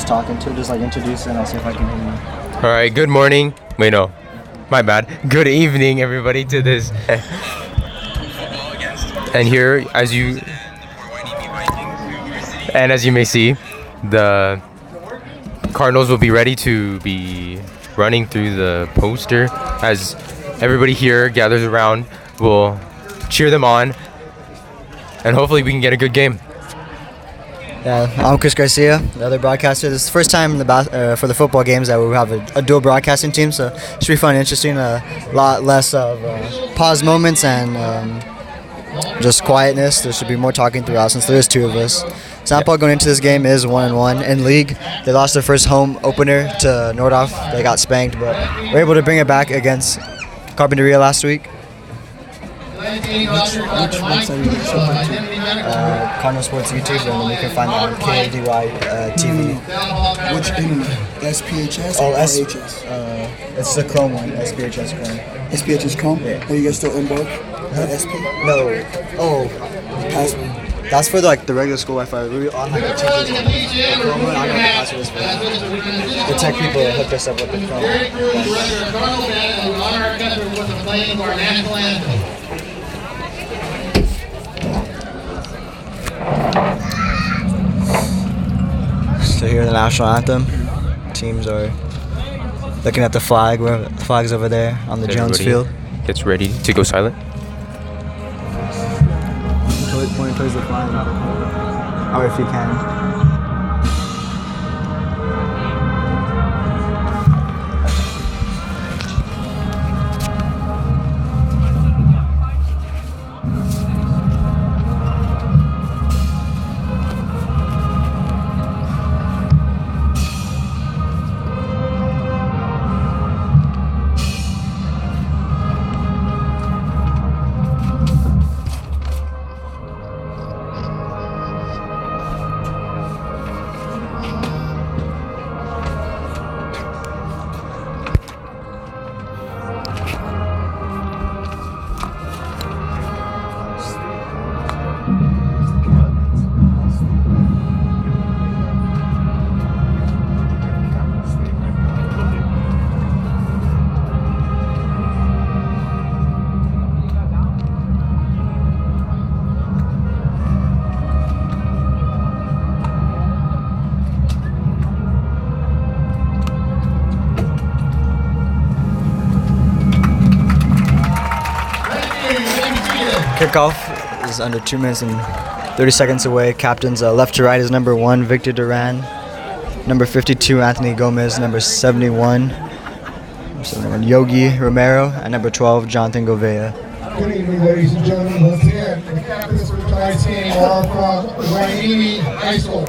just talking to, just like introduce it, and I'll see if I can hear you. All right, good morning. Wait, no, my bad. Good evening, everybody, to this. And here, as you may see, the Cardinals will be ready to be running through the poster as everybody here gathers around. We'll cheer them on, and hopefully we can get a good game. Yeah, I'm Chris Garcia, the other broadcaster. This is the first time for the football games that we have a dual broadcasting team, so it should be fun and interesting. A lot less of pause moments and just quietness. There should be more talking throughout since there is two of us. St. Paul going into this game is 1-1 in league. They lost their first home opener to Nordhoff. They got spanked, but we're able to bring it back against Carpinteria last week. Which website are you subscribed to? Cardinal Sports YouTube, and then you can find it on KDY TV. Which internet? SPHS or HS? It's the Chrome one, SPHS Chrome. SPHS Chrome? Yeah. Are you guys still embark at SP? No. Oh. Password. That's for like the regular school Wi-Fi. We on like the teachers. The Chrome one, I don't know what the password is for that. The tech people hooked us up with the Chrome. So here in the national anthem, teams are looking at the flag. The flag's over there on the Jones Field. Gets ready to go silent. Point towards the flag. Or if you can. Kickoff is under 2 minutes and 30 seconds away. Captains left to right is number 1, Victor Duran. Number 52, Anthony Gomez. Number 71, Yogi Romero. And number 12, Jonathan Govea. Good evening, ladies and gentlemen. Once again, the captains for tonight's game are from Hueneme High School.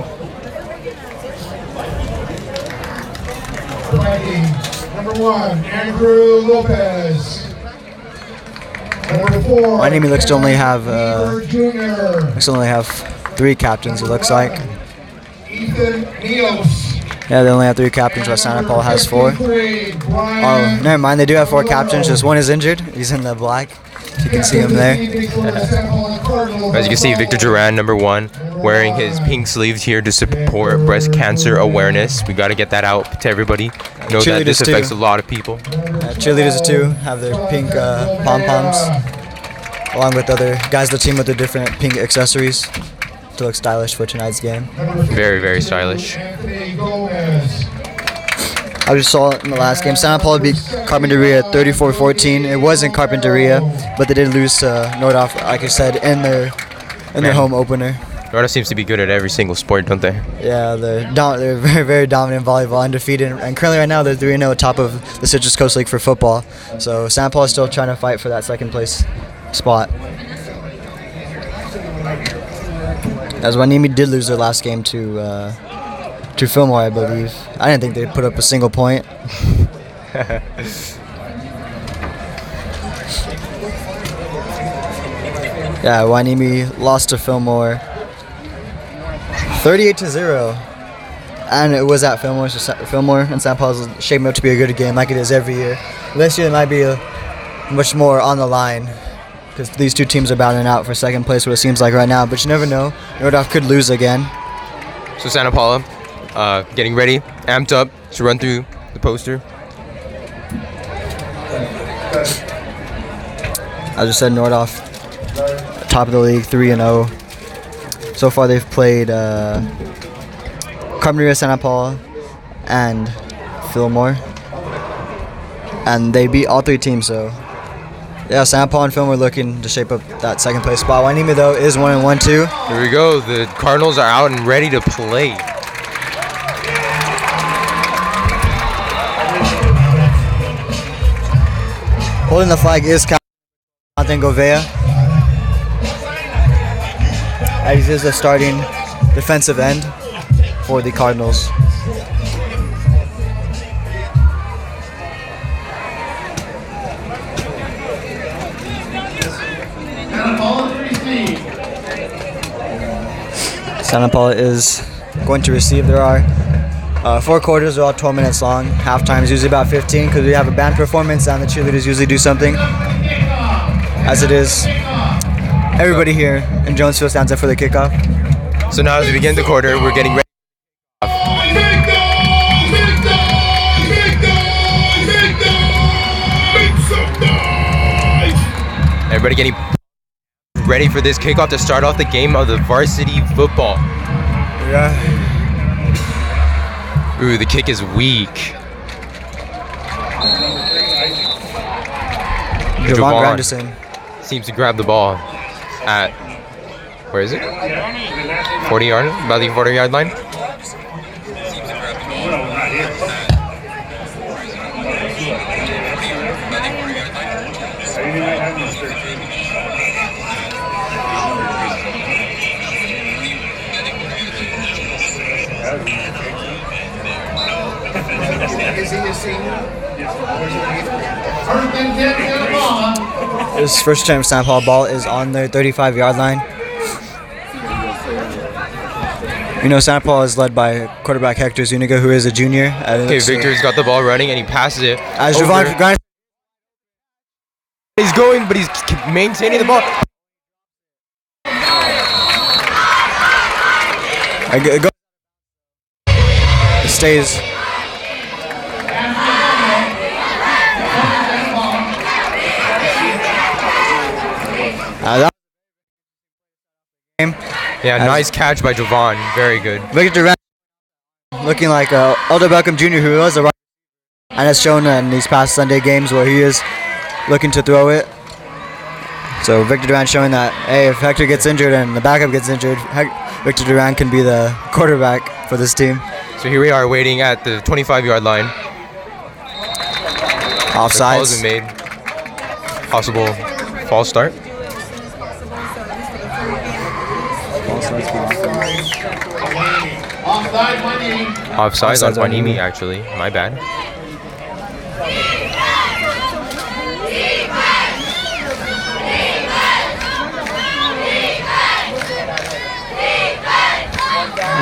Fighting number 1, Andrew Lopez. Hueneme looks to only have 3 captains. It looks like. Yeah, they only have 3 captains, while St. Paul has 4. Oh, never mind. They do have 4 captains. Just one is injured. He's in the black. You can see him there. As you can see, Victor Duran, number 1, wearing his pink sleeves here to support breast cancer awareness. We got to get that out to everybody. Know that this affects a lot of people. Cheerleaders too have their pink pom-poms, along with other guys on the team with their different pink accessories to look stylish for tonight's game. Very, very stylish. I just saw it in the last game. St. Paul beat Carpinteria 34-14. It was in Carpinteria, but they did lose to Nordhoff, like I said, in their home opener. Nordhoff seems to be good at every single sport, don't they? Yeah, they're very, very dominant in volleyball, undefeated, and currently right now they're 3-0 top of the Citrus Coast League for football. So St. Paul is still trying to fight for that second place spot. As Hueneme did lose their last game to Fillmore, I believe. I didn't think they'd put up a single point. Yeah, Hueneme lost to Fillmore 38-0. And it was at Fillmore, so Fillmore and St. Paul's shaping up to be a good game like it is every year. This year it might be much more on the line because these two teams are battling out for second place, what it seems like right now. But you never know. Nordhoff could lose again. So Santa Paula getting ready, amped up to run through the poster. As I said, Nordhoff, top of the league, 3-0. So far, they've played Carboneria, Santa Paula, and Fillmore, and they beat all 3 teams. So, yeah, Santa Paula and Fillmore looking to shape up that second place spot. Hueneme, though, is 1-1 too. Here we go. The Cardinals are out and ready to play. Holding the flag is Captain Govea, as he is the starting defensive end for the Cardinals. Santa Paula is going to receive. There are 4 quarters, they're all 12 minutes long. Halftime is usually about 15 because we have a band performance and the cheerleaders usually do something. As it is, everybody here in Jonesville stands up for the kickoff. So now as we begin the quarter, we're getting ready. Everybody getting ready for this kickoff to start off the game of the varsity football. Yeah. Ooh, the kick is weak. Javon Granderson seems to grab the ball at, where is it? 40 yard, about the 40 yard line. This first time Santa Paula ball is on their 35-yard line. You know, Santa Paula is led by quarterback Hector Zuniga, who is a junior. Okay, Victor's got the ball running and he passes it. As Javon Granderson, he's going, but he's maintaining the ball. It stays. Yeah, nice catch by Javon. Very good. Victor Durant looking like Aldo Beckham Jr., who was a right, and has shown in these past Sunday games where he is looking to throw it. So Victor Durant showing that, hey, if Hector gets injured and the backup gets injured, Victor Durant can be the quarterback for this team. So here we are waiting at the 25-yard line. Offsides. Made. Possible false start. Offsides on Hueneme, actually. My bad.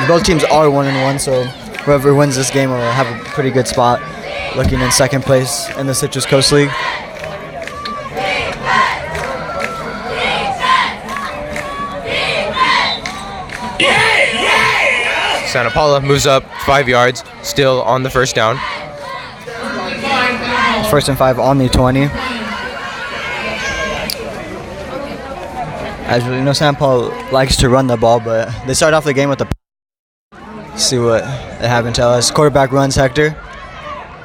Both teams are 1-1, so whoever wins this game will have a pretty good spot, looking in second place in the Citrus Coast League. Santa Paula moves up 5 yards, still on the first down. 1st and 5 on the 20. As you know, Santa Paula likes to run the ball, but they start off the game with the. See what they have and tell us. Quarterback runs Hector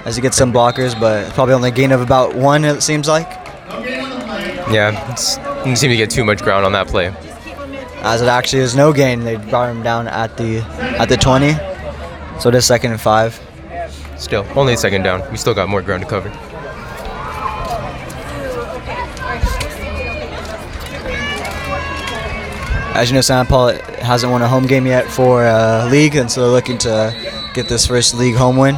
as he gets some blockers, but probably only a gain of about 1, it seems like. Yeah, didn't seem to get too much ground on that play. As it actually is no gain, they brought him down at the 20, so it is 2nd and 5. Still, only a second down. We still got more ground to cover. As you know, Santa Paula hasn't won a home game yet for league, and so they're looking to get this first league home win.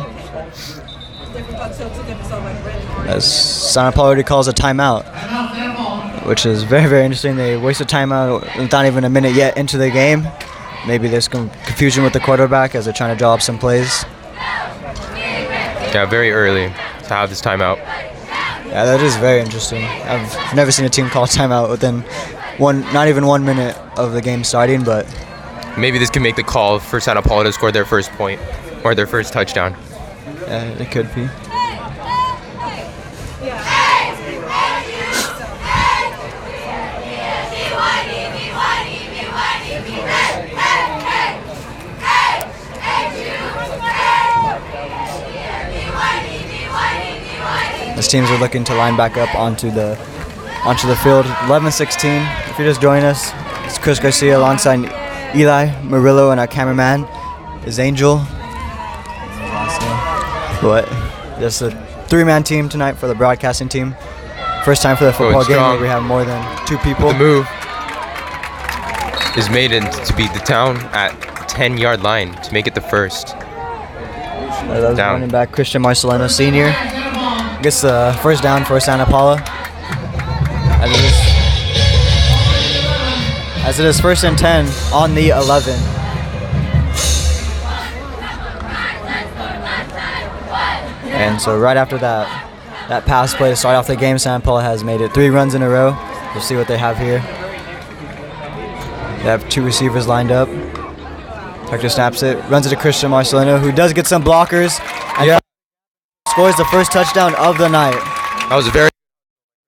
As Santa Paula already calls a timeout, which is very, very interesting. They wasted timeout without even a minute yet into the game. Maybe there's confusion with the quarterback as they're trying to draw up some plays. Yeah, very early to have this timeout. Yeah, that is very interesting. I've never seen a team call timeout within not even 1 minute of the game starting, but Maybe this can make the call for Santa Paula to score their first point or their first touchdown. Yeah, it could be. These teams are looking to line back up onto the field. 11-16. If you're just joining us, it's Chris Garcia alongside Eli Murillo, and our cameraman is Angel. But just a three-man team tonight for the broadcasting team. First time for the football game where we have more than 2 people. The move is made to beat the town at 10-yard line to make it the first. That was running back Christian Marcelino Sr. Gets the first down for Santa Paula. As it is 1st and 10 on the 11. And so right after that pass play to start off the game, Santa Paula has made it 3 runs in a row. We'll see what they have here. They have 2 receivers lined up. Hector snaps it, runs it to Christian Marcelino, who does get some blockers. And scores the first touchdown of the night. That was a very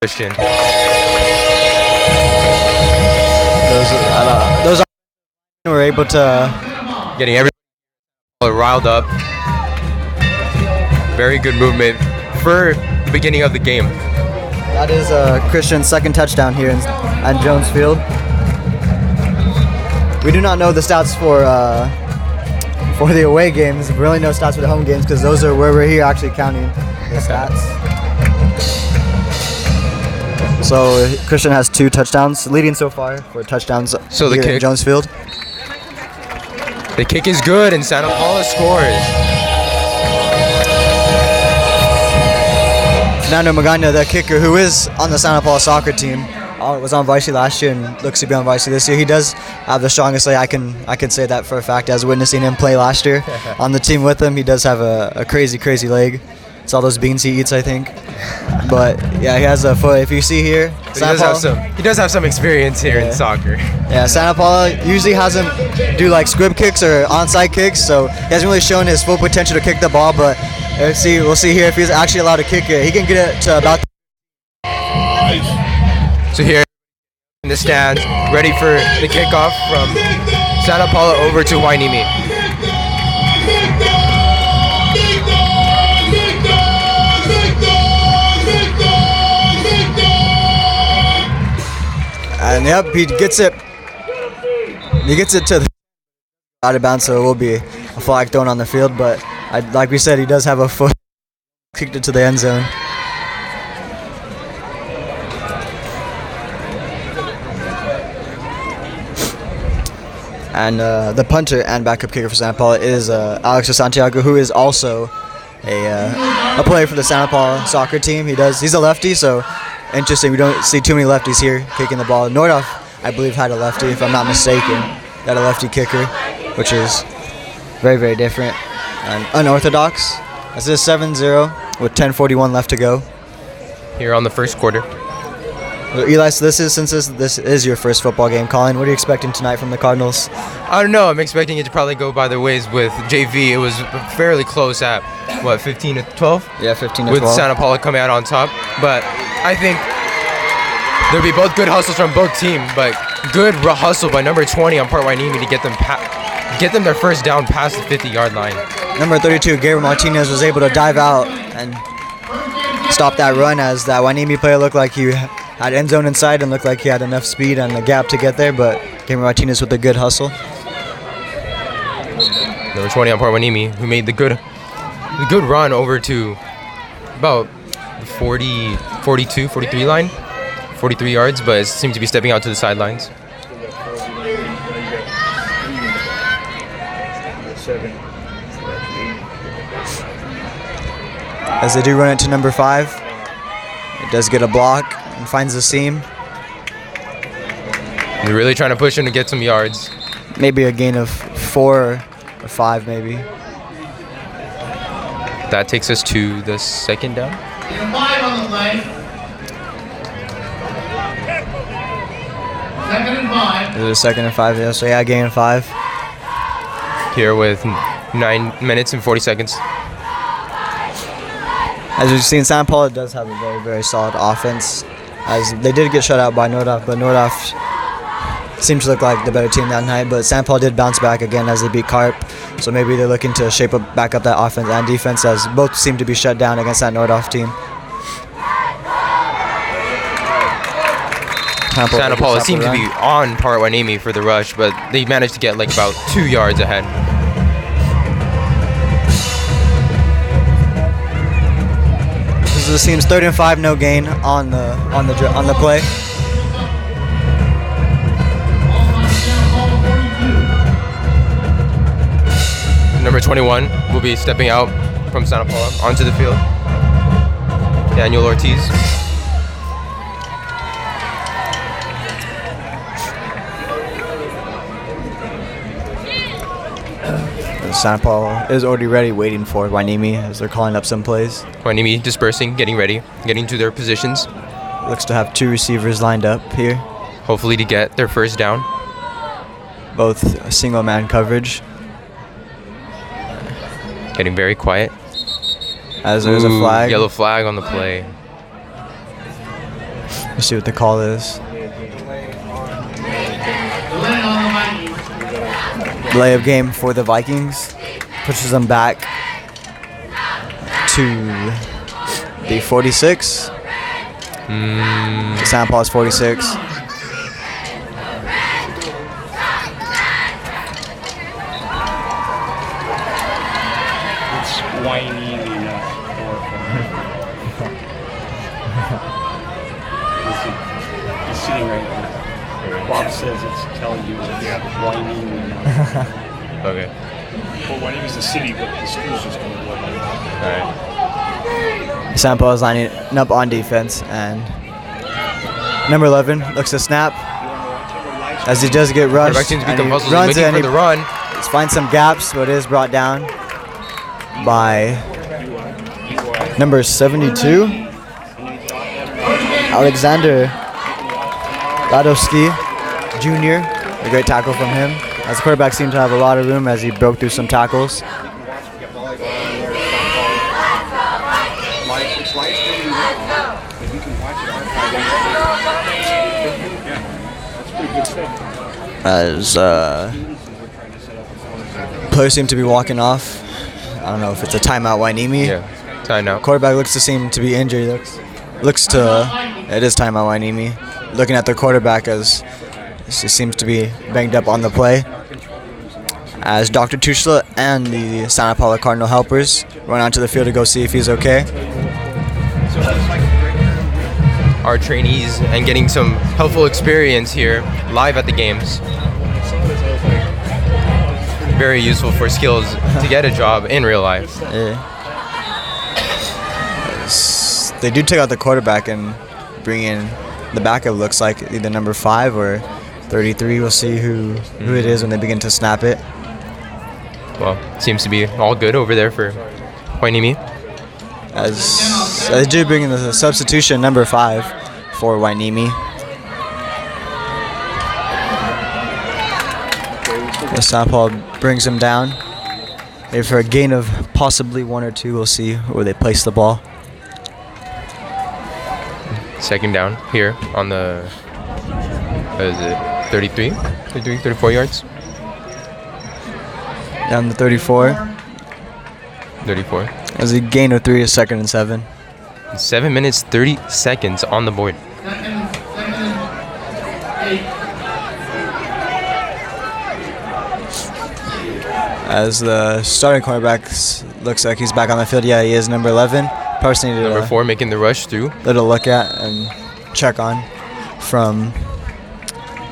Christian. Those were able to getting everyone riled up. Very good movement for the beginning of the game. That is Christian's second touchdown here at Jones Field. We do not know the stats for the away games. We really know stats for the home games because those are where we're here actually counting the stats. So Christian has 2 touchdowns, leading so far for touchdowns here at Jones Field. The kick is good and Santa Paula scores. Fernando Magana, the kicker, who is on the Santa Paula soccer team, was on varsity last year and looks to be on varsity this year. He does have the strongest leg. I can say that for a fact as witnessing him play last year on the team with him. He does have a crazy leg. It's all those beans he eats, I think. But yeah, he has a foot. If you see here, he does have some experience here in soccer. Yeah, Santa Paula usually has him do like squib kicks or onside kicks, so he hasn't really shown his full potential to kick the ball. But we'll see here if he's actually allowed to kick it. He can get it to about. So here in the stands, ready for the kickoff from Santa Paula over to Hueneme. And yep, he gets it to the out of bounds, so it will be a flag thrown on the field. But like we said, he does have a foot, kicked it to the end zone. And the punter and backup kicker for Santa Paula is Alex Santiago, who is also a player for the Santa Paula soccer team. He's a lefty, so interesting. We don't see too many lefties here kicking the ball. Nordhoff, I believe, had a lefty, if I'm not mistaken. He had a lefty kicker, which is very, very different and unorthodox. As it is 7-0 with 10:41 left to go. Here on the first quarter. So Eli, so this is your first football game. Colin, what are you expecting tonight from the Cardinals? I don't know. I'm expecting it to probably go by their ways with JV. It was fairly close at, 15-12? Yeah, 15-12. With Santa Paula coming out on top. But I think there'll be both good hustles from both teams, but good hustle by number 20 on part Hueneme to get them their first down past the 50-yard line. Number 32, Gabriel Martinez, was able to dive out and stop that run as that Hueneme player looked like he had end zone inside and looked like he had enough speed and a gap to get there, but Gabriel Martinez with a good hustle. Number 20 on part Hueneme, who made the good run over to about the 43 line, 43 yards, but it seemed to be stepping out to the sidelines. As they do run it to number 5, it does get a block and finds the seam. They're really trying to push him to get some yards. Maybe a gain of 4 or 5, maybe. That takes us to the second down. 5 on the play. 2nd and 5. It was a 2nd and 5, yeah, so yeah, gain of 5. here with 9 minutes and 40 seconds. As we've seen, San Paulo does have a very, very solid offense. As they did get shut out by Nordhoff, but Nordhoff seemed to look like the better team that night. But San Paulo did bounce back again as they beat Carp. So maybe they're looking to back up that offense and defense, as both seem to be shut down against that Nordhoff team. Santa Paula seemed to be on par Hueneme for the rush, but they managed to get like about 2 yards ahead. This seems 3rd and 5, no gain on the play. Number 21 will be stepping out from Santa Paula onto the field. Daniel Ortiz. Santa Paula is already ready, waiting for Hueneme as they're calling up some plays. Hueneme dispersing, getting ready, getting to their positions. Looks to have 2 receivers lined up here. Hopefully to get their first down. Both single man coverage. Getting very quiet. As there's a flag. Yellow flag on the play. Let's see what the call is. Delay of game for the Vikings. Pushes them back to the 46. Santa Paula's 46. It's whiny enough. He's sitting right there. Bob says it's telling you whiny enough. Okay. Well, Hueneme is the city, but the school's just going to look like that. Alright. Santa Paula's lining up on defense, and number 11 looks to snap as he does get rushed. Quarterback seems to beat the And he muzzles runs and it, waiting and for the run. he finds some gaps, but is brought down by number 72, Alexander Ladowski Jr. A great tackle from him. As the quarterback seemed to have a lot of room as he broke through some tackles. As players seem to be walking off. I don't know if it's a timeout Hueneme. Yeah, timeout. Quarterback looks to seem to be injured. It is timeout Hueneme. Looking at their quarterback as he seems to be banged up on the play. As Dr. Tushla and the Santa Paula Cardinal helpers run onto the field to go see if he's okay. Our trainees and getting some helpful experience here live at the games. Very useful for skills to get a job in real life. They do take out the quarterback and bring in the backup. Looks like either number 5 or 33. We'll see who it is when they begin to snap it. Well, seems to be all good over there for Hueneme. As they do bring in the substitution, number 5 for Hueneme. Santa Paula brings him down. Maybe for a gain of possibly 1 or 2. We'll see where they place the ball. Second down here on the, what is it, 33, 34 yards? Down to 34. 34. As a gain of 3 is 2nd and 7. 7 minutes, 30 seconds on the board. As the starting cornerback looks like he's back on the field. Yeah, he is number 11. Probably needed Number 4 making the rush through. Little look at and check on from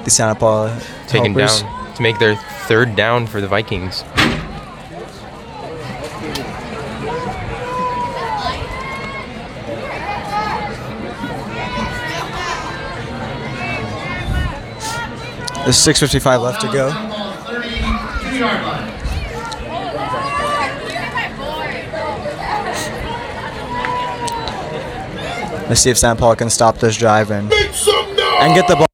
the Santa Paula Taken helpers. down to make their 3rd down for the Vikings. There's 6:55 left to go. Let's see if Santa Paula can stop this drive and get the ball.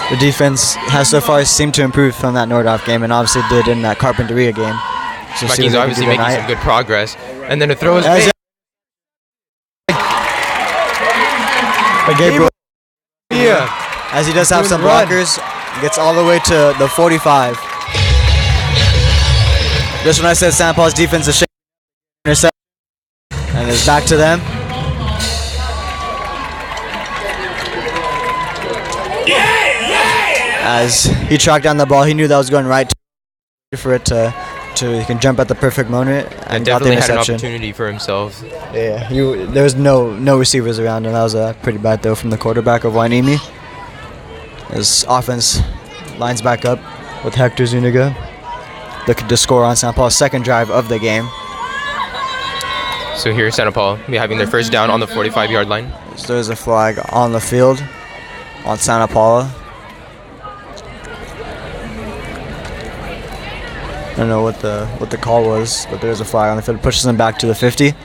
the defense has so far seemed to improve from that Nordhoff game, and obviously did in that Carpinteria game. So Vikings obviously making some good progress. And then a throw is made. Gabriel, Yeah. as he does have Doing some the run. blockers, gets all the way to the 45. Just when I said San Paul's defense is shaking, and it's back to them. As he tracked down the ball, he knew that was going right for it to he can jump at the perfect moment and got the Definitely had an interception. opportunity for himself. Yeah, there was no receivers around, and that was a pretty bad throw from the quarterback of Hueneme. His offense lines back up with Hector Zuniga, looking to score on San Paul's second drive of the game. So here, Santa Paula will be having their first down on the 45-yard line. So there's a flag on the field on Santa Paula. I don't know what the call was, but there's a flag on the field. Pushes them back to the 50. First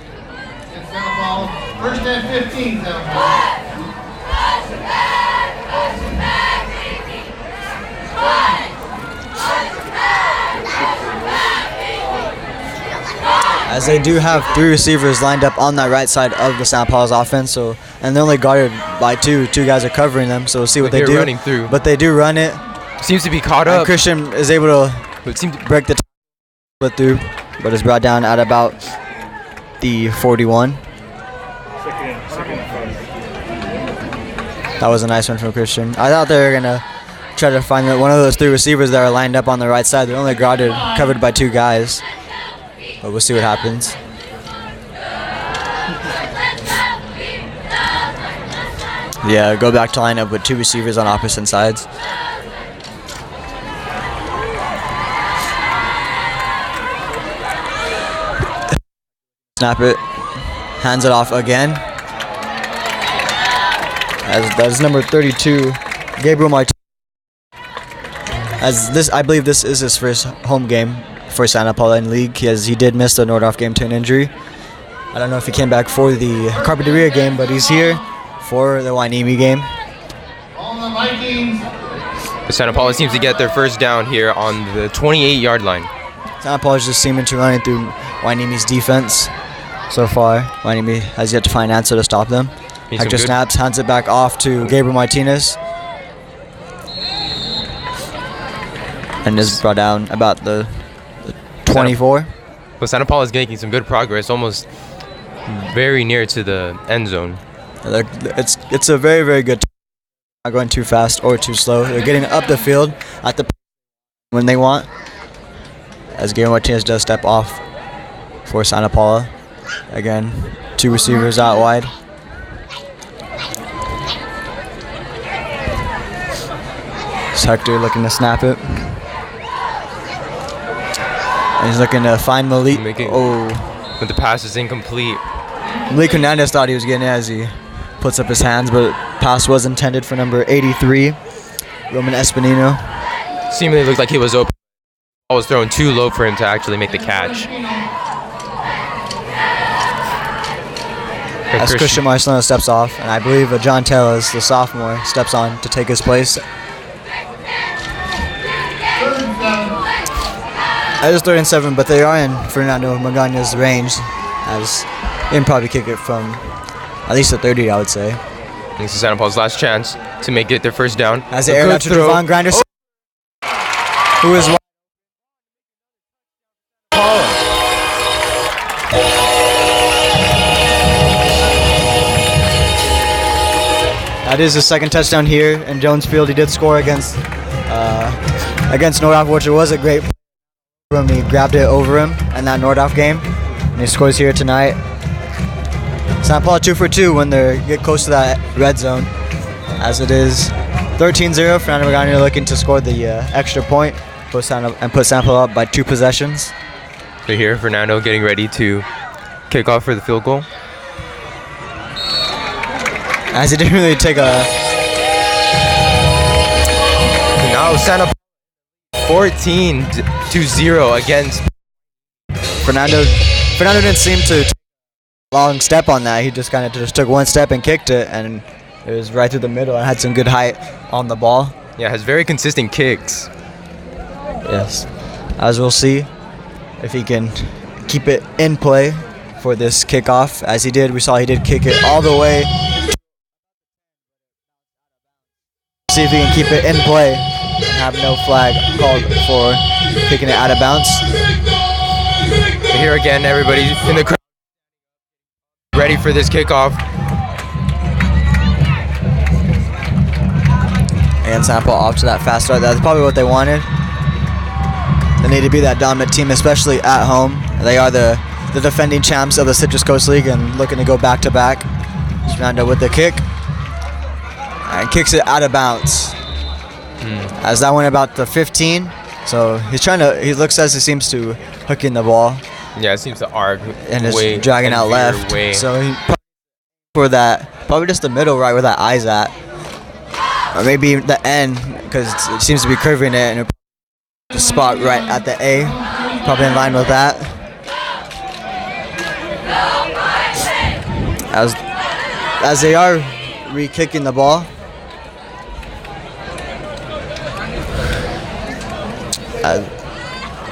and 15, Santa Paula. As they do have 3 receivers lined up on that right side of the Santa Paula's offense, and they're only guarded by 2. 2 guys are covering them, so we'll see what But they they're do. running through. But they do run it. Seems to be caught And up. Christian is able to It seemed to break the split through, but is brought down at about the 41. That was a nice one from Christian. I thought they were gonna try to find one of those 3 receivers that are lined up on the right side. They're only guarded, covered by 2 guys. But we'll see what happens. Yeah, go back to line up with 2 receivers on opposite sides. Snap it. Hands it off again. As that is number 32, Gabriel Martinez. As this, I believe this is his first home game for Santa Paula in league. He did miss the Nordhoff game to an injury. I don't know if he came back for the Carpinteria game, but he's here for the Hueneme game. On the Vikings. But Santa Paula seems to get their first down here on the 28-yard line. Santa Paula is just seeming to run it through Hueneme's defense so far. Hueneme has yet to find an answer to stop them. Needs some Hector good- snaps, hands it back off to Gabriel Martinez. And is brought down about the 24. But Santa Paula is making some good progress, almost very near to the end zone. It's a very, very good. Not going too fast or too slow. They're getting up the field at the when they want. As Gabriel Martinez does step off for Santa Paula. Again, 2 receivers out wide. It's Hector looking to snap it. And he's looking to find Malik. But the pass is incomplete. Malik Hernandez thought he was getting it as he puts up his hands, but pass was intended for number 83, Roman Espinino. Seemingly looked like he was open. Ball was thrown too low for him to actually make the catch. As Christian Marcelino steps off, and I believe John Tellez, the sophomore, steps on to take his place. That is 3rd and 7, but they are in Fernando Magana's range, as he can probably kick it from at least the 30, I would say. This is Santa Paula's last chance to make it their first down. As they air it out to Devon Grinder, who is that is his 2nd touchdown here in Jones Field. He did score against Nordhoff, which was a great from he grabbed it over him in that Nordhoff game, and he scores here tonight. Santa Paula 2 for 2 when they get close to that red zone, as it is 13-0. Fernando Magana looking to score the extra point put Santa Paula up by 2 possessions. So here, Fernando getting ready to kick off for the field goal. As he didn't really take a... Now Santa Paula 14-0 against Fernando didn't seem to take a long step on that. He just kind of just took one step and kicked it, and it was right through the middle and had some good height on the ball. Yeah, has very consistent kicks. Yes. As we'll see if he can keep it in play for this kickoff. As he did, we saw he did kick it all the way. See if he can keep it in play and have no flag called for kicking it out of bounds. So here again, everybody in the crowd ready for this kickoff. And Sample off to that fast start. That's probably what they wanted. They need to be that dominant team, especially at home. They are the defending champs of the Citrus Coast League and looking to go back-to-back. Fernando with the kick. And kicks it out of bounds. As that went about the 15. So he looks as he seems to hooking the ball. Yeah, it seems to arc And is way dragging out left. way. So he for that, probably just the middle right where that eye's at. Or maybe the end, because it seems to be curving it, and the spot right at the A, probably in line with that. As they are re-kicking the ball.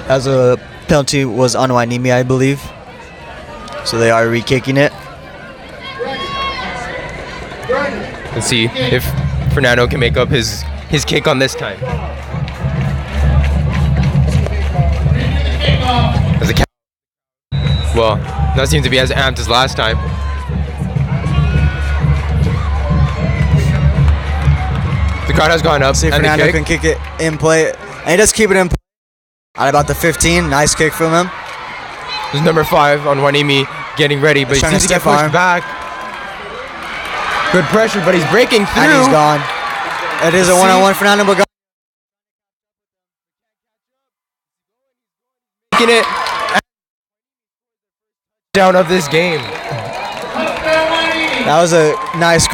As a penalty was on Hueneme, I believe. So they are re-kicking it. Let's see if Fernando can make up his kick on this time. Well, that seems to be as amped as last time. The crowd has gone up. See if and Fernando the can kick. kick it in play. And he does keep it in play. At about the 15. Nice kick from him. There's number 5 on Hueneme getting ready, but he Trying to seems to get stiff pushed arm. back. Good pressure, but he's breaking through. And he's gone. It is a one-on-one. Fernando Boga. Making it down of this game. That was a nice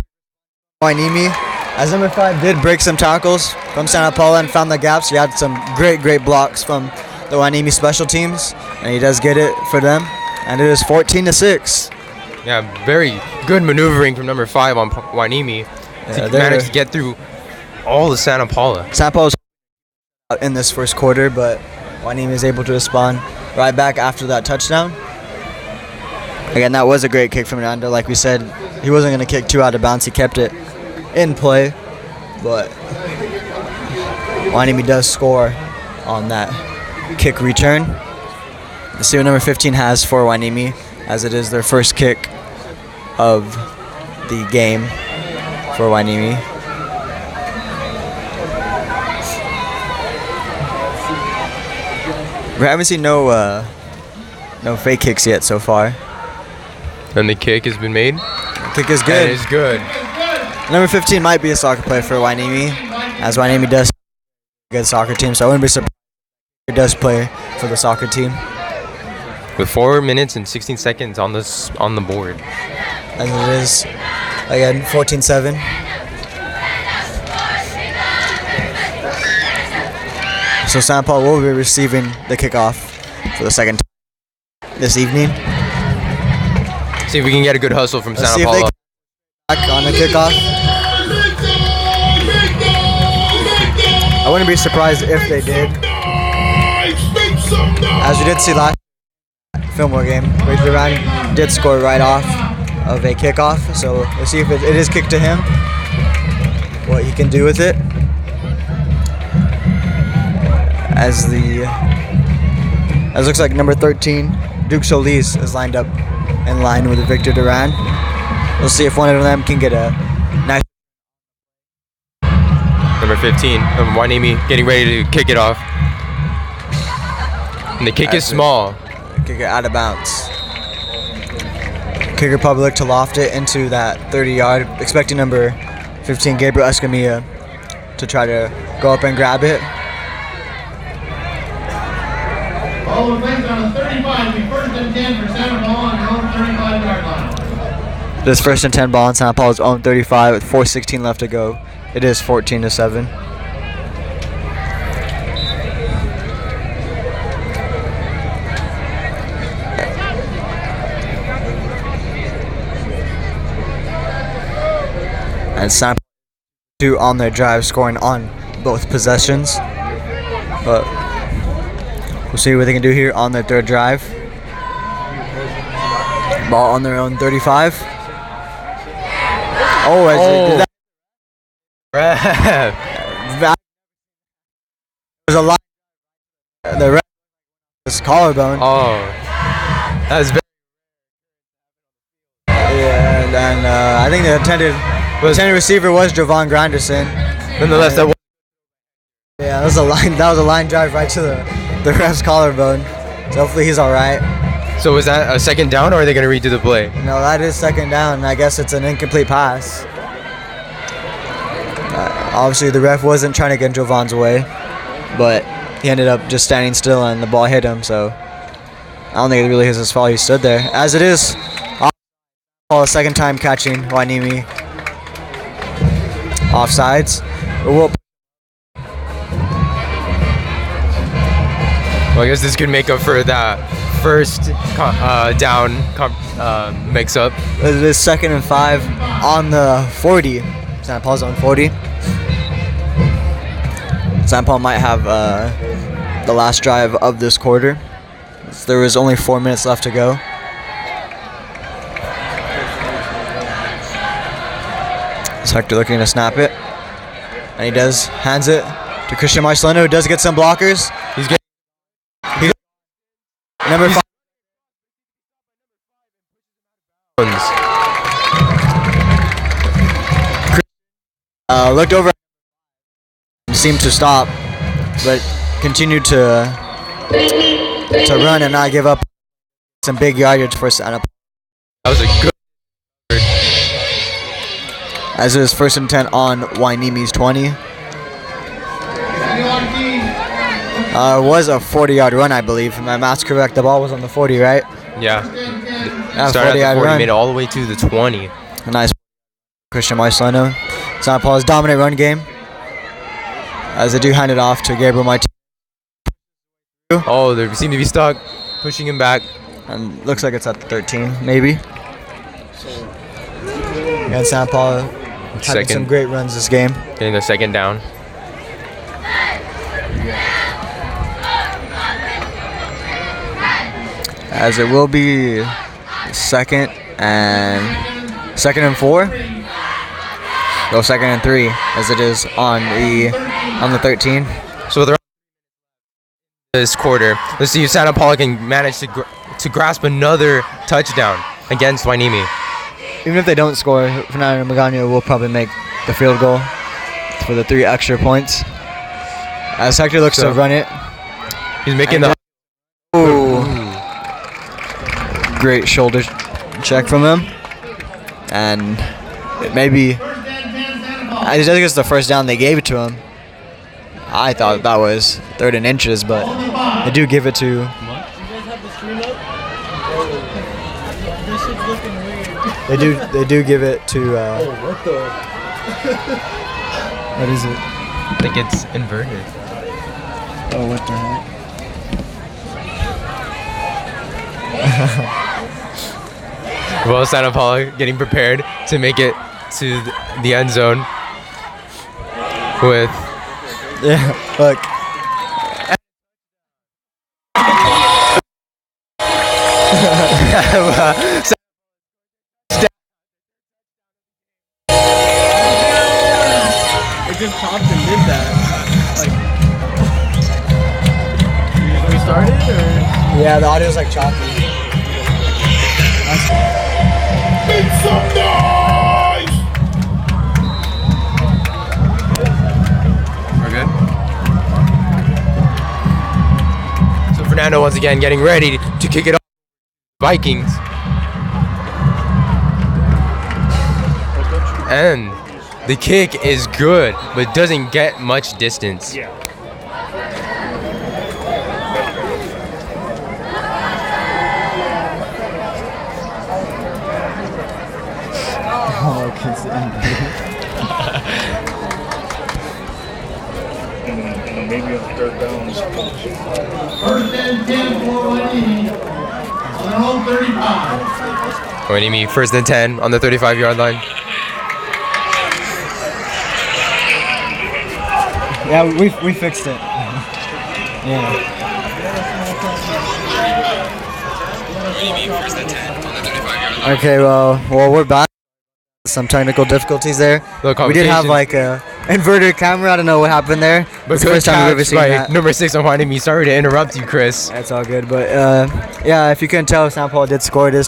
Hueneme. As number 5 did break some tackles from Santa Paula and found the gaps. He had some great blocks from the Hueneme special teams, and he does get it for them. And it is 14-6. Yeah, very good maneuvering from number 5 on Hueneme to manage to get through all the Santa Paula. Santa Paula was in this first quarter, but Hueneme is able to respond right back after that touchdown. Again, that was a great kick from Fernando. Like we said, he wasn't going to kick 2 out of bounds. He kept it in play, but Hueneme does score on that kick return. Let's see what number 15 has for Hueneme, as it is their first kick of the game for Hueneme. We haven't seen no fake kicks yet so far. And the kick has been made. Kick is good. That is good. Number 15 might be a soccer player for Hueneme, as Hueneme does a good soccer team, so I wouldn't be surprised if he does play for the soccer team. With 4 minutes and 16 seconds on the board. And it is, again, 14-7. So Santa Paula will be receiving the kickoff for the second time this evening. See if we can get a good hustle from Let's Santa see if they Paula. can back on the kickoff. I wouldn't be surprised if they did. As we did see last Fillmore game, Ray Duran did score right off of a kickoff. So we'll see if it is kicked to him, what he can do with it. As looks like number 13, Duke Solis, is lined up in line with Victor Duran. We'll see if one of them can get a nice. Number 15, Hueneme getting ready to kick it off. And the kick is small. Kick it out of bounds. Kicker probably look to loft it into that 30-yard, expecting number 15, Gabriel Escamilla, to try to go up and grab it. Ball will place on the 35, be first and 10 for Santa Paula on their own 35-yard line. This first and 10 ball on Santa Paula's own 35 with 4:16 left to go. It is 14-7. And Santa Paula on their drive, scoring on both possessions. But we'll see what they can do here on their third drive. Ball on their own 35. Oh, as they did that. That was a line. The ref was collarbone. Oh, that was very. Yeah, and I think the intended receiver was Javon Grinderson. Nonetheless, that was. Yeah, that was a line. That was a line drive right to the ref's collarbone. So hopefully he's all right. So was that a second down, or are they going to redo the play? No, that is second down. I guess it's an incomplete pass. Obviously, the ref wasn't trying to get in Javon's way, but he ended up just standing still and the ball hit him. So I don't think it really is his fault. He stood there. As it is, a second time catching Hueneme offsides. Well, I guess this could make up for that first down mix-up. It is 2nd and 5 on the 40. St. Paul's on 40. St. Paul might have the last drive of this quarter. There was only 4 minutes left to go. Is Hector looking to snap it? And he does. Hands it to Christian Marcelino, who does get some blockers. He's getting. Number 5. Looked over, seemed to stop, but continued to run and not give up some big yardage for Santa. That was a good. As it is 1st and 10 on Hueneme's 20. Was a 40-yard run, I believe. If my math's correct, the ball was on the 40, right? Yeah. Started at the 40, run. made it all the way to the 20. A nice Christian Marcelino. St. Paul's dominant run game. As they do hand it off to Gabriel Martinez. Oh, they seem to be stuck. Pushing him back. And looks like it's at 13, maybe. And St. Paul having some great runs this game. Getting the second down. As it will be 2nd and 4. Go 2nd and 3, as it is on the 13. So they're this quarter. Let's see if Santa Paula can manage to grasp another touchdown against Hueneme. Even if they don't score, Fernando Magana will probably make the field goal for the 3 extra points. As Hector looks to run it. He's making the. Great shoulder check from him. And maybe. I just think it's the first down they gave it to him. I thought that was 3rd and inches, but they do give it to. They do give it to. What the? What is it? I think it's inverted. Oh, what the heck? Well, Santa Paula getting prepared to make it to the end zone with. Yeah, look. It just popped and did that. Like, we started or? Yeah, the audio's like choppy. Make some noise! We're good. So Fernando once again getting ready to kick it off. Vikings. And the kick is good, but doesn't get much distance. Yeah. And maybe on 3rd downs. 1st and 10 for Hueneme. On their own 35. Hueneme 1st and 10 on the 35-yard line. Yeah, we fixed it. Yeah. Okay, well, we're back. Some technical difficulties there. We did have like a inverted camera. I don't know what happened there. But It's the first time we've ever seen that. number 6 on Hueneme. Sorry to interrupt you, Chris. That's all good, but yeah, if you couldn't tell, St. Paul did score. They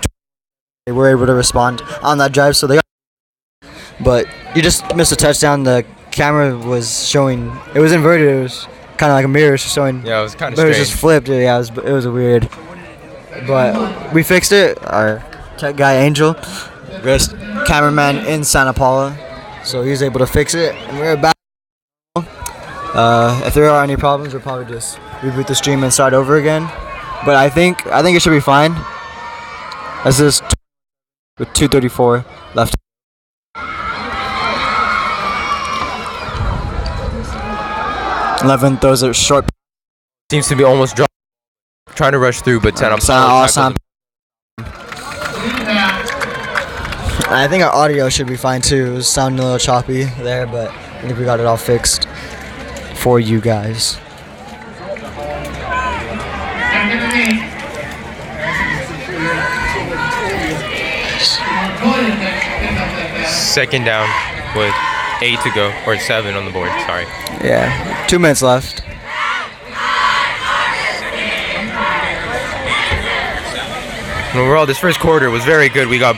were able to respond on that drive, so they got. But you just missed a touchdown. The camera was showing. It was inverted. It was kind of like a mirror showing. Yeah, it was kind of But strange. it was just flipped. Yeah, it was weird. But we fixed it. Our tech guy Angel, best cameraman in Santa Paula, so he was able to fix it, and we're back. If there are any problems, we'll probably just reboot the stream and start over again. But I think it should be fine. This is with 2:34 left. Eleven throws a short. Seems to be almost dropped. Trying to rush through, but Santa Awesome. I think our audio should be fine too. It was sounding a little choppy there, but I think we got it all fixed for you guys. Second down with 8 to go, or 7 on the board, sorry. Yeah, 2 minutes left. And overall, this first quarter was very good. We got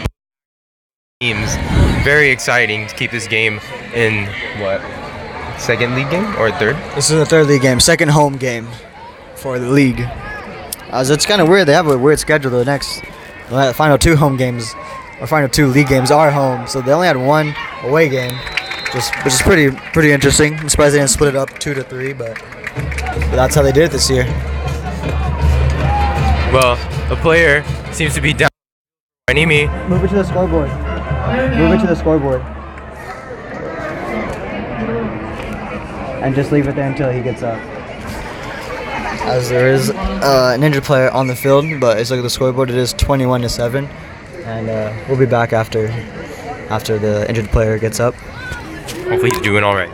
teams. Very exciting to keep this game in, what, second league game or third? This is the third league game, second home game for the league. It's kind of weird. They have a weird schedule. The final 2 home games, or final 2 league games are home, so they only had 1 away game, which is pretty interesting. I'm surprised they didn't split it up 2 to 3, but that's how they did it this year. Well, a player seems to be down. Hueneme. Move it to the scoreboard. Move it to the scoreboard. And just leave it there until he gets up. As there is an injured player on the field, but it's like the scoreboard. It is 21-7, and we'll be back after the injured player gets up. Hopefully he's doing all right.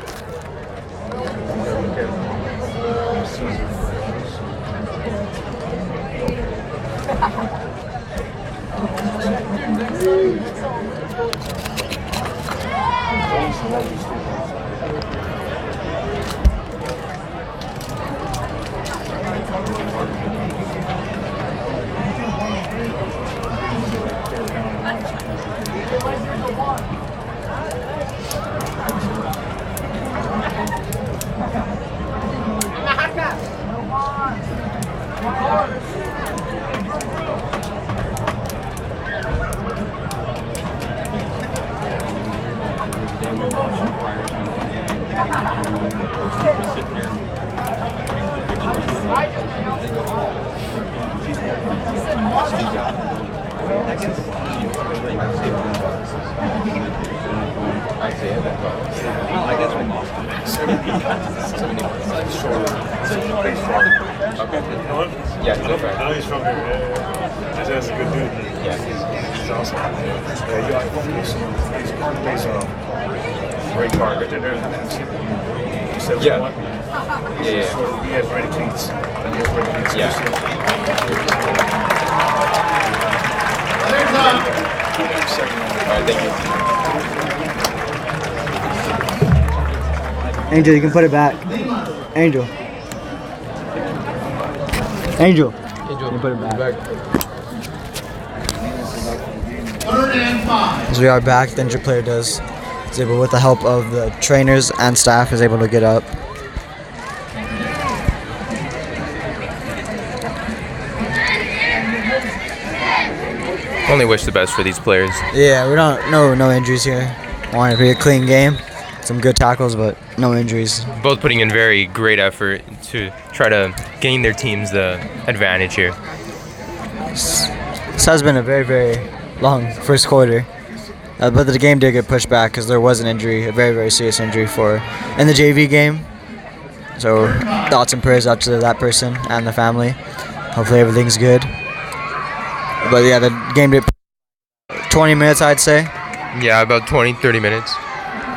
Yeah, I know he's from here. That's a good dude. Yeah, he's awesome. Yeah, he's great car right there. Yeah. He has ready cleats. Alright, thank you. Angel, you can put it back. Angel. You can put it back. As we are back, the injured player is able, with the help of the trainers and staff, is able to get up. Only wish the best for these players. Yeah, we don't no injuries here. Want it to be a clean game, some good tackles, but no injuries. Both putting in very great effort to try to gain their teams the advantage here. This has been a very, very long first quarter, but the game did get pushed back because there was an injury, a very, very serious injury in the JV game. So thoughts and prayers out to that person and the family. Hopefully everything's good. But yeah, the game did 20 minutes, I'd say. Yeah, about 20, 30 minutes.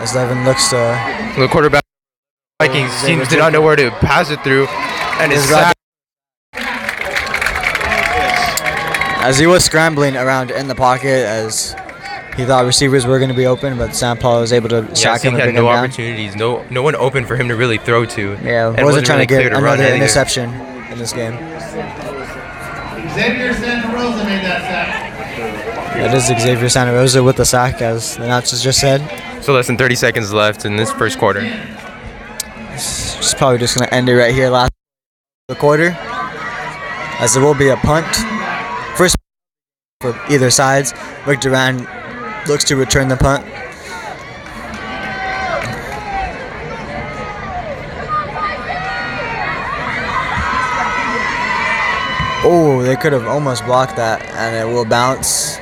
As Levin looks to... The quarterback attacking seems to not know where to pass it through, and is sacked. As he was scrambling around in the pocket, as he thought receivers were going to be open, but San Paulo was able to sack him and had bring no him down. opportunities, no one open for him to really throw to. Yeah, and wasn't trying really to clear get run another either. interception in this game. Xavier Santa Rosa made that sack. That is Xavier Santa Rosa with the sack, as the announcers just said. So less than 30 seconds left in this first quarter. It's probably just going to end it right here last quarter, as there will be a punt. First for either sides. Rick Duran looks to return the punt. Oh, they could have almost blocked that, and it will bounce.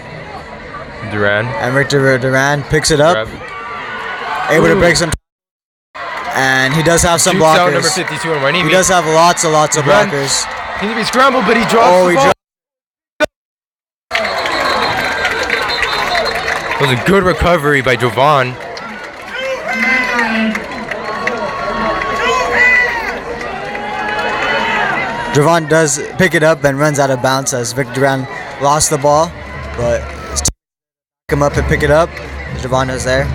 Duran. And Victor Duran picks it up, able to break some. And he does have some Shoots out blockers. number 52 on Hueneme. He does have lots of Duran. blockers. He needs to be scrambled, but he drops Oh, the he ball. dropped. It was a good recovery by Jovan. Jovan does pick it up and runs out of bounds as Victor Duran lost the ball, but come up and pick it up. Jovan is there.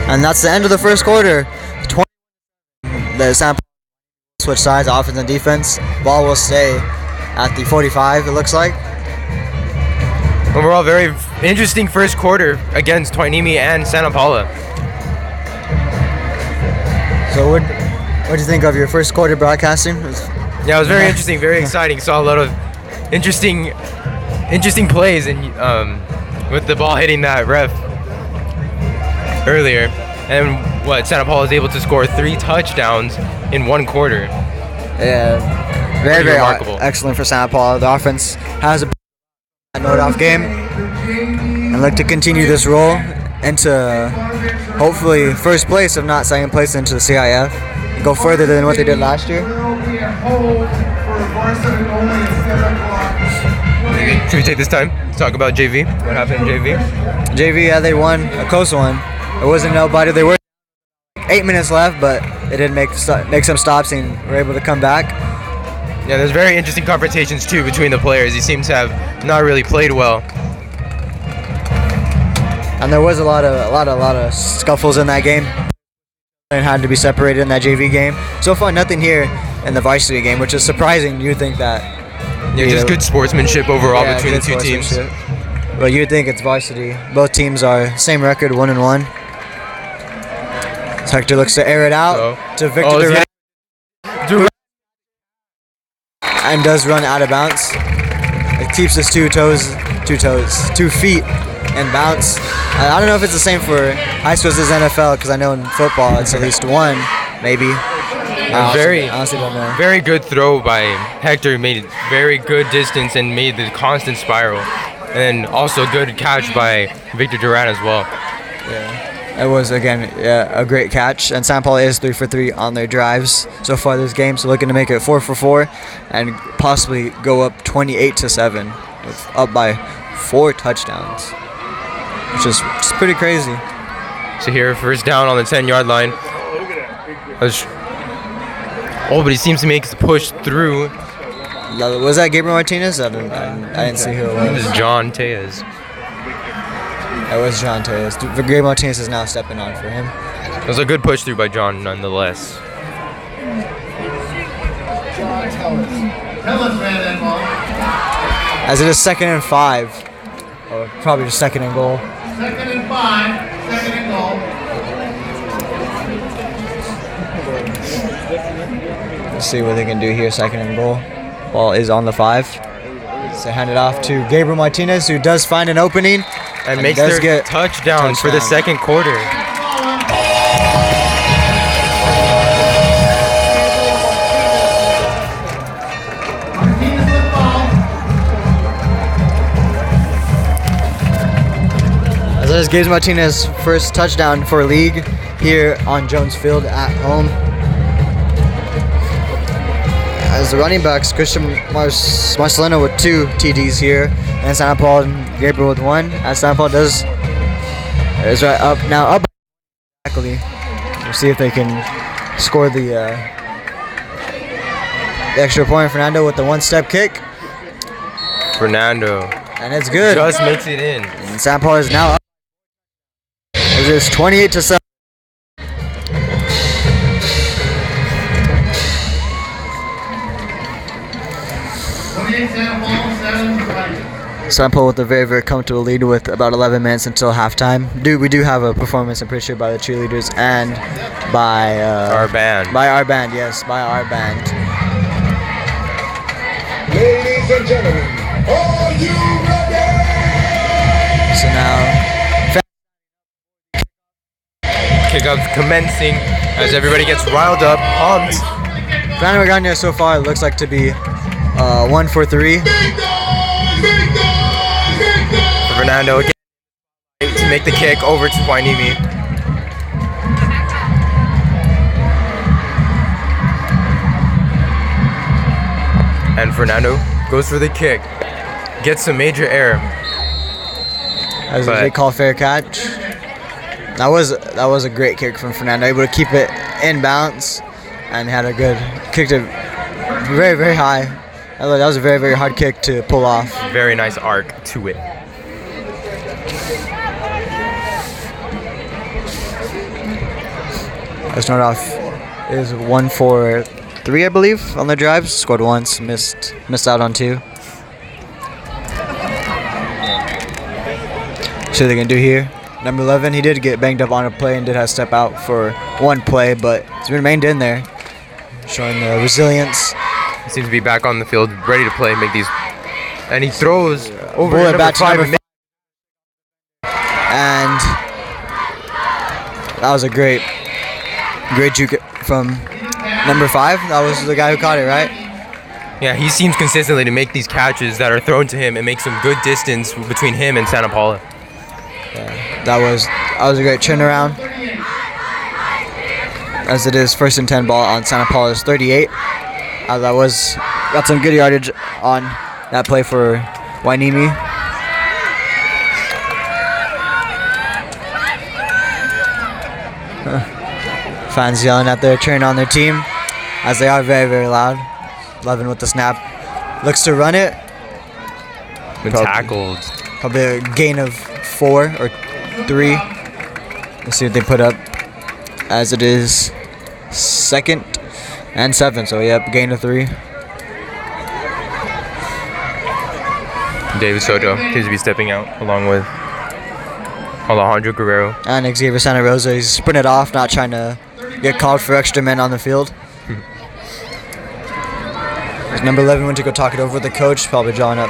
And that's the end of the first quarter. 20. The San Paulo switch sides, offense and defense. Ball will stay at the 45, it looks like. Overall, very interesting first quarter against Hueneme and Santa Paula. So what do you think of your first quarter broadcasting? Yeah, it was very interesting, very exciting. Saw a lot of interesting plays, and with the ball hitting that ref earlier, and Santa Paula was able to score 3 touchdowns in 1 quarter. Yeah, very remarkable. excellent for Santa Paula. The offense has a note-off game and look to continue this role into hopefully first place, if not second place, into the CIF. Go further than what they did last year. Should we take this time to talk about JV? What happened in JV? JV, yeah, they won a close one. It wasn't nobody. They were 8 minutes left, but they did make some stops and were able to come back. Yeah, there's very interesting confrontations too between the players. He seems to have not really played well. And there was a lot of scuffles in that game, and had to be separated in that JV game. So far, nothing here in the varsity game, which is surprising. You'd think that. Yeah, just good sportsmanship overall between the good two teams. sportsmanship. But you'd think it's varsity. Both teams are same record, 1-1. Hector looks to air it out to Victor Duran. And does run out of bounds. It keeps his 2 feet in bounds. I don't know if it's the same for high schools as NFL, because I know in football it's at least 1, maybe. I honestly don't know. Very good throw by Hector. Made very good distance and made the constant spiral. And also good catch by Victor Duran as well. Yeah. It was, again, a great catch. And San Paulo is 3 for 3 on their drives so far this game. So looking to make it 4 for 4 and possibly go up 28-7, up by 4 touchdowns, which is just pretty crazy. So here, first down on the 10-yard line. But he seems to make the push through. Was that Gabriel Martinez? I didn't see who it It was. was John Tejas. It was John Tejas. Gabriel Martinez is now stepping on for him. It was a good push through by John, nonetheless. As it is 2nd and 5, or probably just 2nd and goal. 2nd and 5, 2nd and goal. Let's see what they can do here. 2nd and goal. Ball is on the 5. So hand it off to Gabriel Martinez, who does find an opening And makes does their get touchdown for the touchdown. second quarter. As that is Gabriel Martinez's first touchdown for league here on Jones Field at home. As the running backs, Christian Marcelino with 2 TDs here, and Santa Paul and Gabriel with 1. As Santa Paul is right up now, up. We'll see if they can scored the extra point. Fernando with the one-step kick, Fernando and it's good. just makes it in. And San Paul is now up. It is 28-7. San Paul with a very, very comfortable lead with about 11 minutes until halftime. We do have a performance, I'm pretty sure, by the cheerleaders and by Our band. By our band, yes, by our band. Ladies and gentlemen, are you ready? So now, Kickoff commencing as everybody gets riled up, pumped. Fernando Magana so far looks like to be 1 for 3. Fernando again to make the kick over to Hueneme. And Fernando goes for the kick, gets some major error. As But- they call fair catch. That was a great kick from Fernando, able to keep it in bounds, and had a good kicked it very, very high. That was a very, very hard kick to pull off. Very nice arc to it. Let's start off is 1 for 3, I believe, on the drives. Scored once, missed out on 2. See what they can do here. Number 11, he did get banged up on a play and did have to step out for one play, but he's remained in there, showing the resilience. He seems to be back on the field, ready to play, make these. And he throws over Bullet number back to 5. number 5. And that was a great juke from number 5. That was the guy who caught it, right? Yeah, he seems consistently to make these catches that are thrown to him and make some good distance between him and Santa Paula. That was a great turnaround. As it is 1st and 10 ball on Santa Paula's 38. Got some good yardage on that play for Hueneme. Fans yelling at their turn on their team, as they are very, very loud. 11 with the snap. Looks to run it. Been Probably. tackled. Probably a gain of 4 or 3. Let's see what they put up. As it is 2nd and 7. So, yep, gain of 3. David Soto seems to be stepping out along with Alejandro Guerrero. And Xavier Santa Rosa, he's sprinted off, not trying to get called for extra men on the field. As number 11 went to go talk it over with the coach, probably drawing up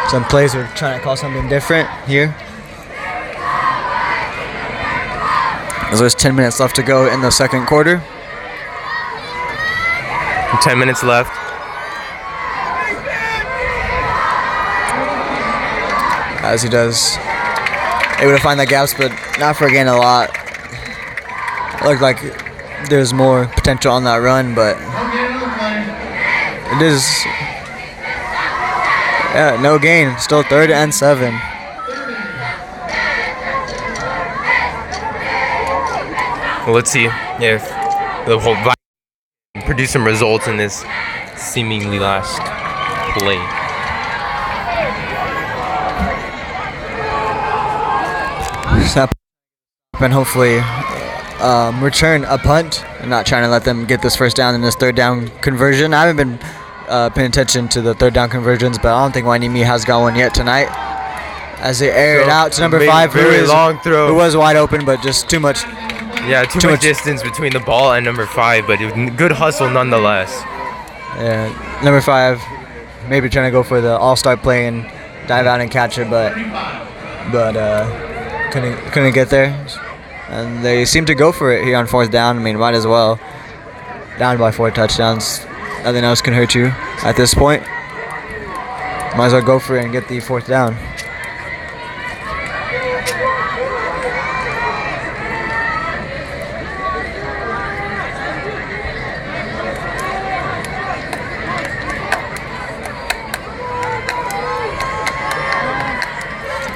some plays or trying to call something different here. As there's 10 minutes left to go in the second quarter. 10 minutes left. As he does, able to find that gaps, but not for again a lot. Looked like there's more potential on that run, but it is, yeah, no gain. Still 3rd and 7. Well, let's see if the whole can produce some results in this seemingly last play. And hopefully return a punt. I'm not trying to let them get this first down in this 3rd down conversion. I haven't been paying attention to the 3rd down conversions, but I don't think Hueneme has got one yet tonight. As they air it out to number 5, very long throw. who was wide open, but just too much. Yeah, too much distance between the ball and number 5, but it was good hustle nonetheless. Yeah, number 5, maybe trying to go for the all-star play and dive out and catch it, but couldn't get there. And they seem to go for it here on 4th down. I mean, might as well. Down by 4 touchdowns. Nothing else can hurt you at this point. Might as well go for it and get the 4th down.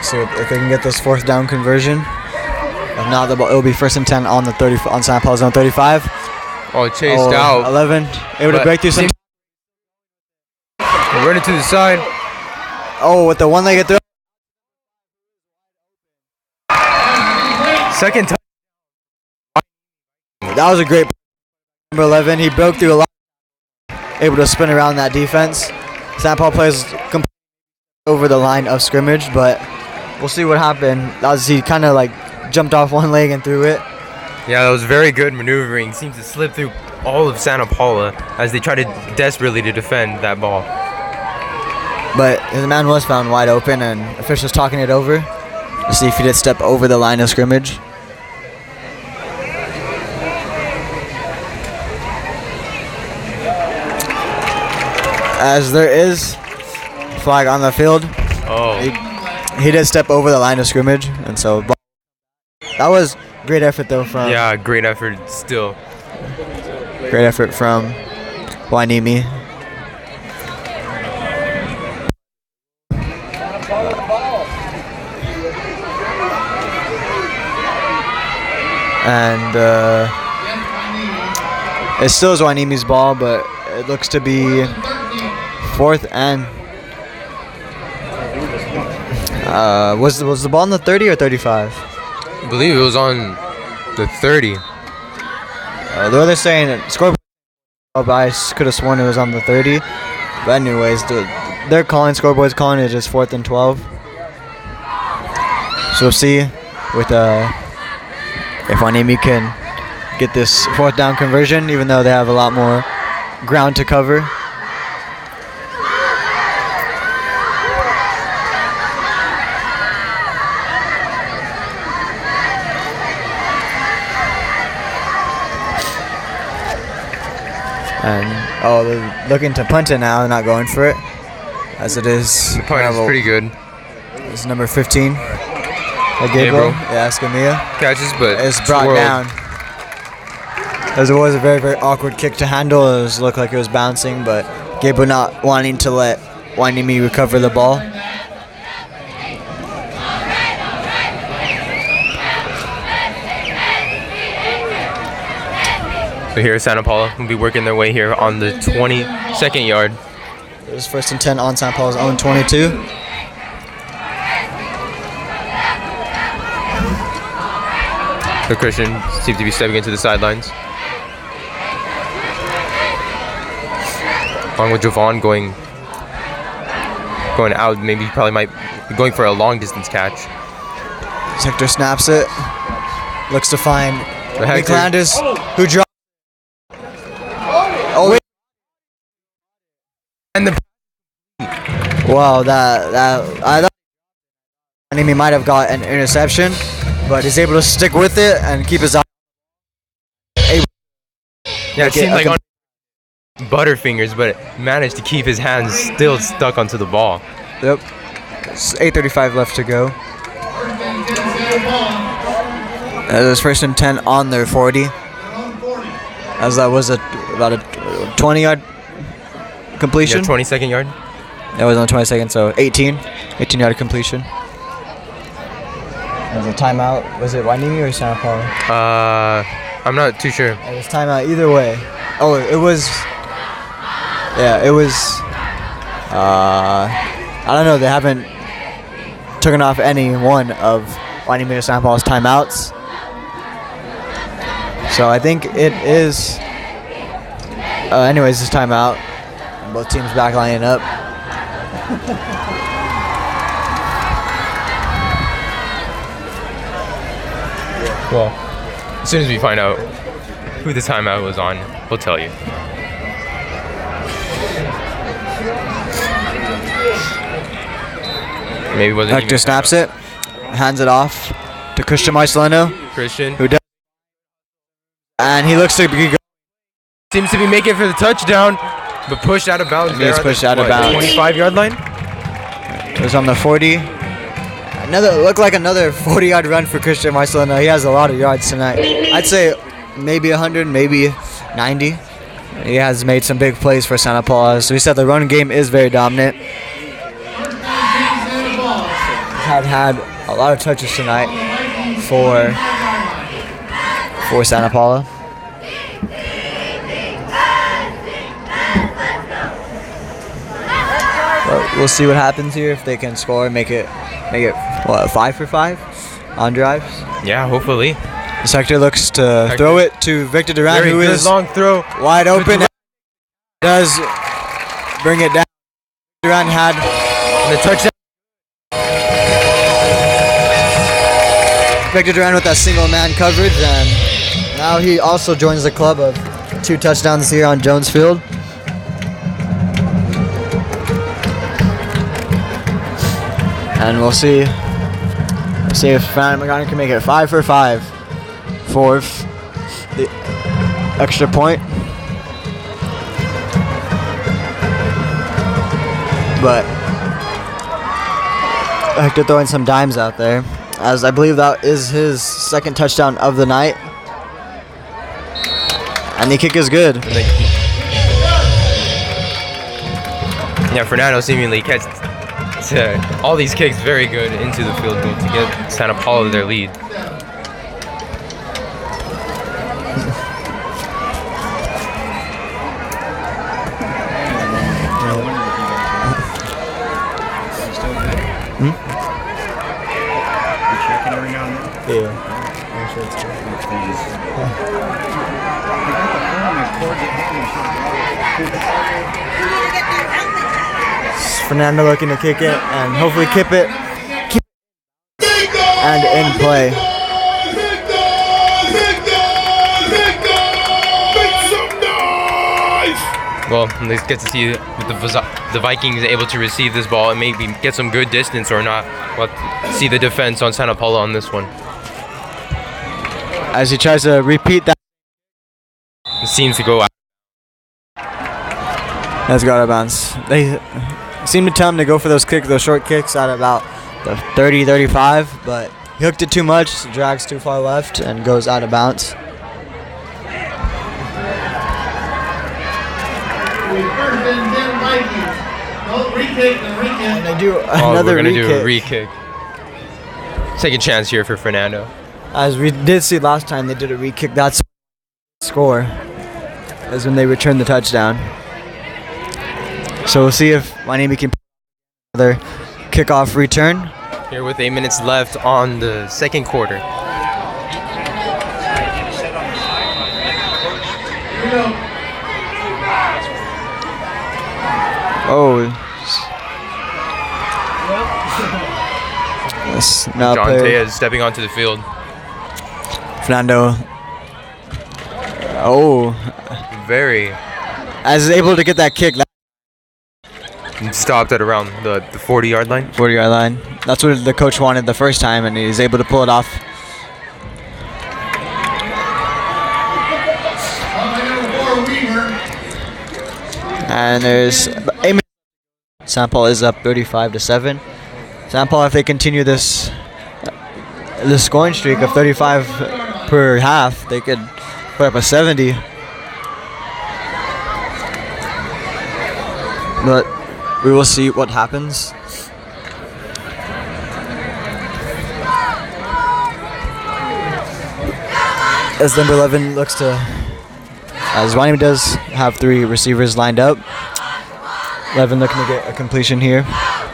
So if they can get this 4th down conversion. If not, it'll be 1st and 10 on the 30 on Santa Paula's own 35. Oh, chased out. 11. Able to But break through some. Running to the side. Oh, with the one-legged throw. Second time. That was a great. Number 11. He broke through a lot. Able to spin around that defense. St. Paul plays over the line of scrimmage, but we'll see what happened. That was, he kind of like jumped off one leg and threw it. Yeah, that was very good maneuvering. Seems to slip through all of Santa Paula as they try to desperately to defend that ball. But the man was found wide open, and officials talking it over to see if he did step over the line of scrimmage. As there is flag on the field. Oh. He did step over the line of scrimmage, and so that was great effort though from. Yeah, great effort still. Great effort from Hueneme. And it still is Hueneme's ball, but it looks to be fourth and. Was the ball on the 30 or 35? I believe it was on the 30. Though they're saying it scoreboard, but I could have sworn it was on the 30. But anyways, they're calling, scoreboard's calling it just 4th and 12. So we'll see with if Hueneme can get this 4th down conversion, even though they have a lot more ground to cover. And they're looking to punt it now. They're not going for it, as it is. The punt is pretty good. It's number 15. Gabriel. Yeah, Escamilla. Catches, but it's brought swirled down. As it was a very, very awkward kick to handle. It looked like it was bouncing, but Gabriel not wanting to let Hueneme recover the ball. So here, Santa Paula will be working their way here on the 22nd yard. It was 1st and 10 on St. Paul's own 22. The Christian seems to be stepping into the sidelines. Along with Javon going out, maybe he probably might be going for a long distance catch. Hector snaps it. Looks to find Hector. Landis, who dropped. Oh, wait. And the Wow, I thought Hueneme might have got an interception, but he's able to stick with it and keep his eye. yeah, it seemed like on Butterfingers, but managed to keep his hands still stuck onto the ball. Yep. It's 8:35 left to go. It was 1st and 10 on their 40. As that was about a 20-yard completion. Yeah, 22nd yard. That was on the 22nd, so 18-yard completion. It was a timeout. Was it Hueneme or Santa Paula? I'm not too sure. It was timeout either way. Oh, it was. Yeah, it was. I don't know. They haven't taken off any one of Hueneme or Santa Paula's timeouts. So I think it is. Anyways, this timeout. Both teams back lining up. Well, as soon as we find out who the timeout was on, we'll tell you. Maybe wasn't Hector even snaps it, hands it off to Christian Marcelino, Christian, who does, and he looks to be. Seems to be making it for the touchdown, but pushed out of bounds. He is pushed out of bounds. 25-yard line. It was on the 40. Looked like another 40-yard run for Christian Marcelino. He has a lot of yards tonight. I'd say maybe 100, maybe 90. He has made some big plays for Santa Paula. So we said the run game is very dominant. Had a lot of touches tonight for Santa Paula. we'll see what happens here if they can score, make it what 5 for 5 on drives. Yeah, hopefully. The sector looks to throw it to Victor Durant, Very who good is long throw. wide open. Does bring it down. Durant had The touchdown. Victor Durant with that single man coverage, and now he also joins the club of 2 touchdowns here on Jones Field. And we'll see if Fran McGonigal can make it 5 for 5 for the extra point. But Hector throwing some dimes out there, as I believe that is his 2nd touchdown of the night. And the kick is good. Yeah, Fernando seemingly catches all these kicks very good into the field goal to get Santa Paula their lead. Fernando looking to kick it and hopefully keep it and in play. Well, let's get to see if the Vikings able to receive this ball and maybe get some good distance or not. We'll see the defense on Santa Paula on this one. As he tries to repeat that. It seems to go out. That's got out of bounds. They seem to tell him to go for those short kicks at about the 30, 35, but he hooked it too much, drags too far left, and goes out of bounds. And they do another we're gonna do a re-kick. Take a chance here for Fernando. As we did see last time, they did a re-kick. That's score, as when they returned the touchdown. So we'll see if Hueneme can put another kickoff return. Here with 8 minutes left on the 2nd quarter. Oh. Yes, now John player Tejas stepping onto the field. Fernando. Oh. Very. As he's able to get that kick. Stopped at around the 40-yard line. 40-yard line. That's what the coach wanted the first time, and he's able to pull it off. And there's Santa Paula is up 35-7. Santa Paula, if they continue this scoring streak of 35 per half, they could put up a 70. But we will see what happens. As number 11 looks to, as Hueneme does have 3 receivers lined up. 11 looking to get a completion here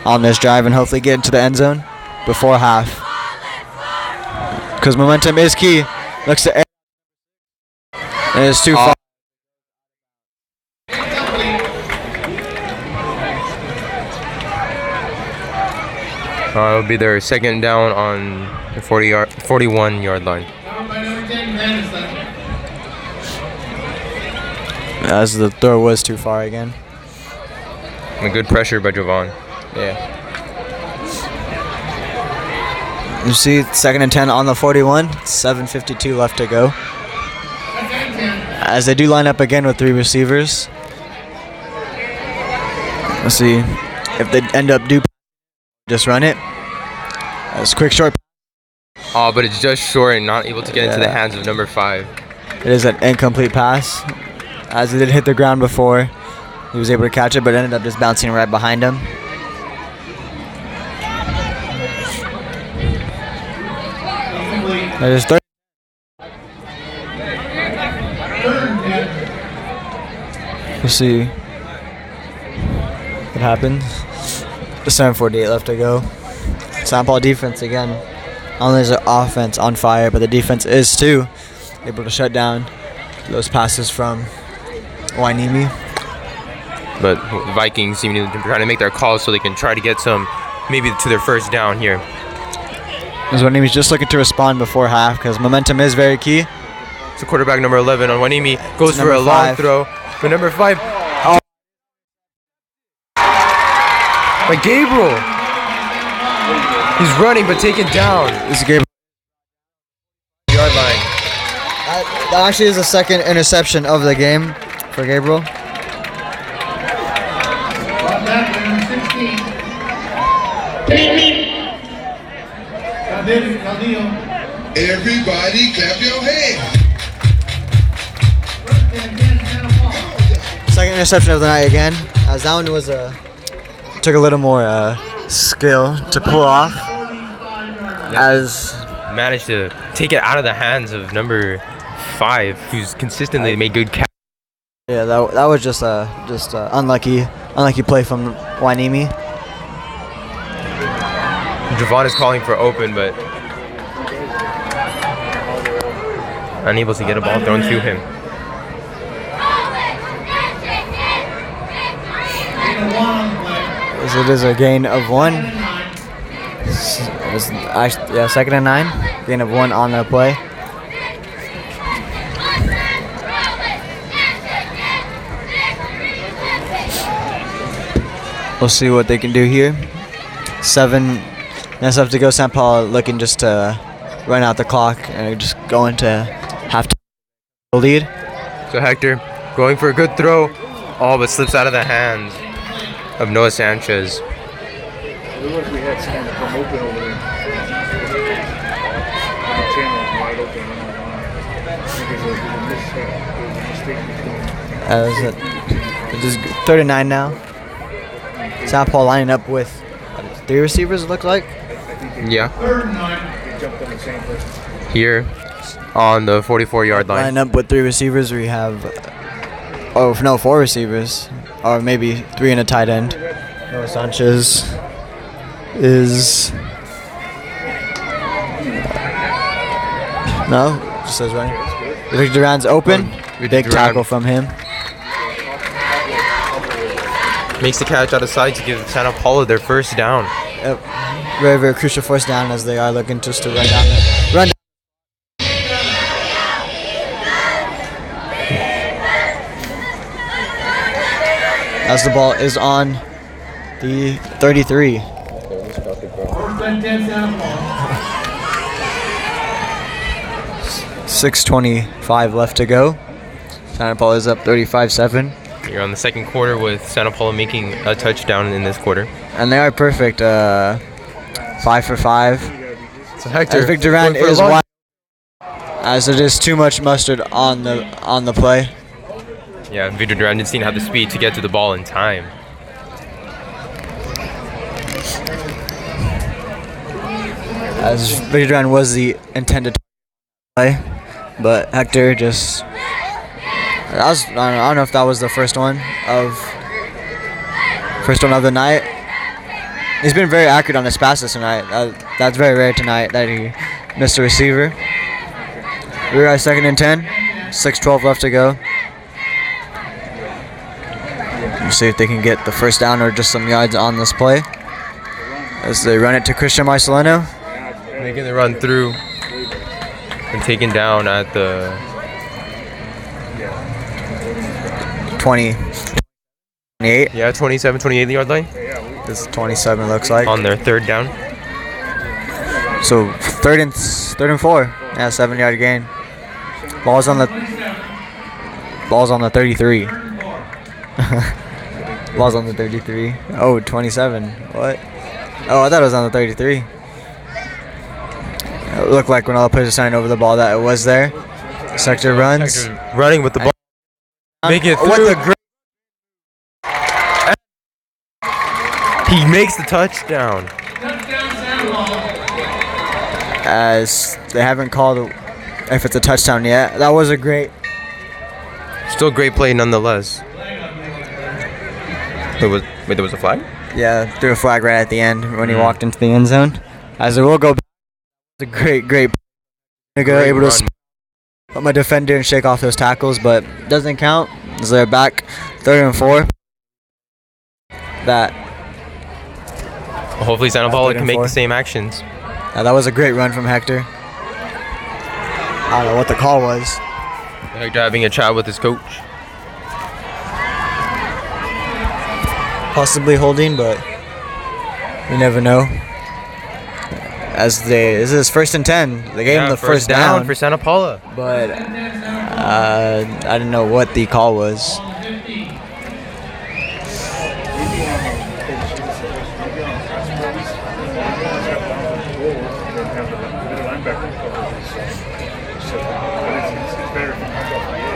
on this drive and hopefully get into the end zone before half. Because momentum is key. Looks to air. And it's too far. It'll be their 2nd down on the 41-yard line. As the throw was too far again. And good pressure by Jovan. Yeah. You see 2nd and 10 on the 41. 7:52 left to go. As they do line up again with 3 receivers. Let's see if they end up just run it. That's quick short. Oh, but it's just short and not able to get into the hands of number 5. It is an incomplete pass. As it did hit the ground before, he was able to catch it, but ended up just bouncing right behind him. There's 30. We'll see what happens. 7:48 left to go. St. Paul defense again. Not only is the offense on fire, but the defense is too. Able to shut down those passes from Hueneme. But Vikings seem to be trying to make their calls so they can try to get some, maybe to their first down here. As Hueneme's just looking to respond before half because momentum is very key. So quarterback number 11 on Hueneme goes for a long throw. But number 5, by Gabriel. He's running but taken down. This is Gabriel. Yard line. That actually is the second interception of the game for Gabriel. Everybody clap your hands. Second interception of the night again. As that one was took a little more skill to pull off. As Managed to take it out of the hands of number 5, who's consistently made good catches. yeah, that was just unlucky play from Hueneme. Javon is calling for open, but unable to get a ball thrown to him. As it is a gain of 1. Yeah, 2nd and 9. Gain of 1 on the play. We'll see what they can do here. 7 minutes left to go. St. Paul looking just to run out the clock and just going to half lead. So Hector going for a good throw, all but slips out of the hands of Noah Sanchez. It looked like we had someone come open over there. The channel was wide open on the line. I think there's a mistake between. It is 39 now. St. Paul lining up with 3 receivers, it looks like. Yeah. They jumped on the same person. Here on the 44-yard line. Lining up with 3 receivers, we have 4 receivers, or maybe 3 and a tight end. Noah Sanchez is just says running. Victor Duran's open. Big tackle from him. Makes the catch out of sight to give Santa Paula their first down. Yep. Very, very crucial first down as they are looking just to run down. As the ball is on the 33. 6:25 left to go. Santa Paula is up 35-7. You're on the second quarter with Santa Paula making a touchdown in this quarter. And they are perfect. 5 for 5. So Hector, As Victor Duran is wide, as it is too much mustard on the play. Yeah, Victor Duran didn't seem to have the speed to get to the ball in time. As Victor Duran was the intended play, but Hector just. I don't know if that was the first one of the night. He's been very accurate on his passes tonight. That's very rare tonight that he missed a receiver. We're at 2nd and 10. 6:12 left to go. We'll see if they can get the first down or just some yards on this play. As they run it to Christian Marcelino. Making the run through and taken down at the 28. Yeah, 27, 28 yard line. This is 27 looks like. On their third down. So third and 4. Yeah, 7-yard gain. Ball's on the 33. Ball's on the 33. Oh, 27. What? Oh, I thought it was on the 33. It looked like when all the players were signing over the ball that it was there. Sector runs. Running with the ball. Make it through. What the great. He makes the touchdown. As they haven't called if it's a touchdown yet. That was a great. Still great play nonetheless. There was a flag? Yeah, threw a flag right at the end when he walked into the end zone. As it will go back. It's a great able run. to put my defender and shake off those tackles, but doesn't count. As they're back 3rd and 4. That Hopefully Santa Paula third can and make 4. the same actions. that was a great run from Hector. I don't know what the call was. Hector having a chat with his coach. Possibly holding, but you never know. This is 1st and 10. They gave him the first down for Santa Paula. but I didn't know what the call was.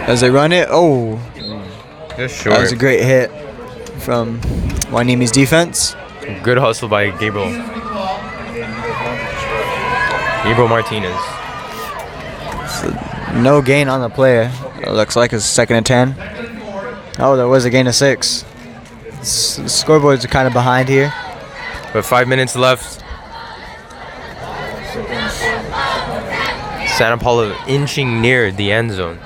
As they run it, Just that was a short. great hit from Hueneme's defense. Good hustle by Gabriel Martinez. No gain on the play. It looks like it's 2nd and 10. Oh, there was a gain of 6. Scoreboards are kind of behind here. But 5 minutes left. Santa Paula inching near the end zone.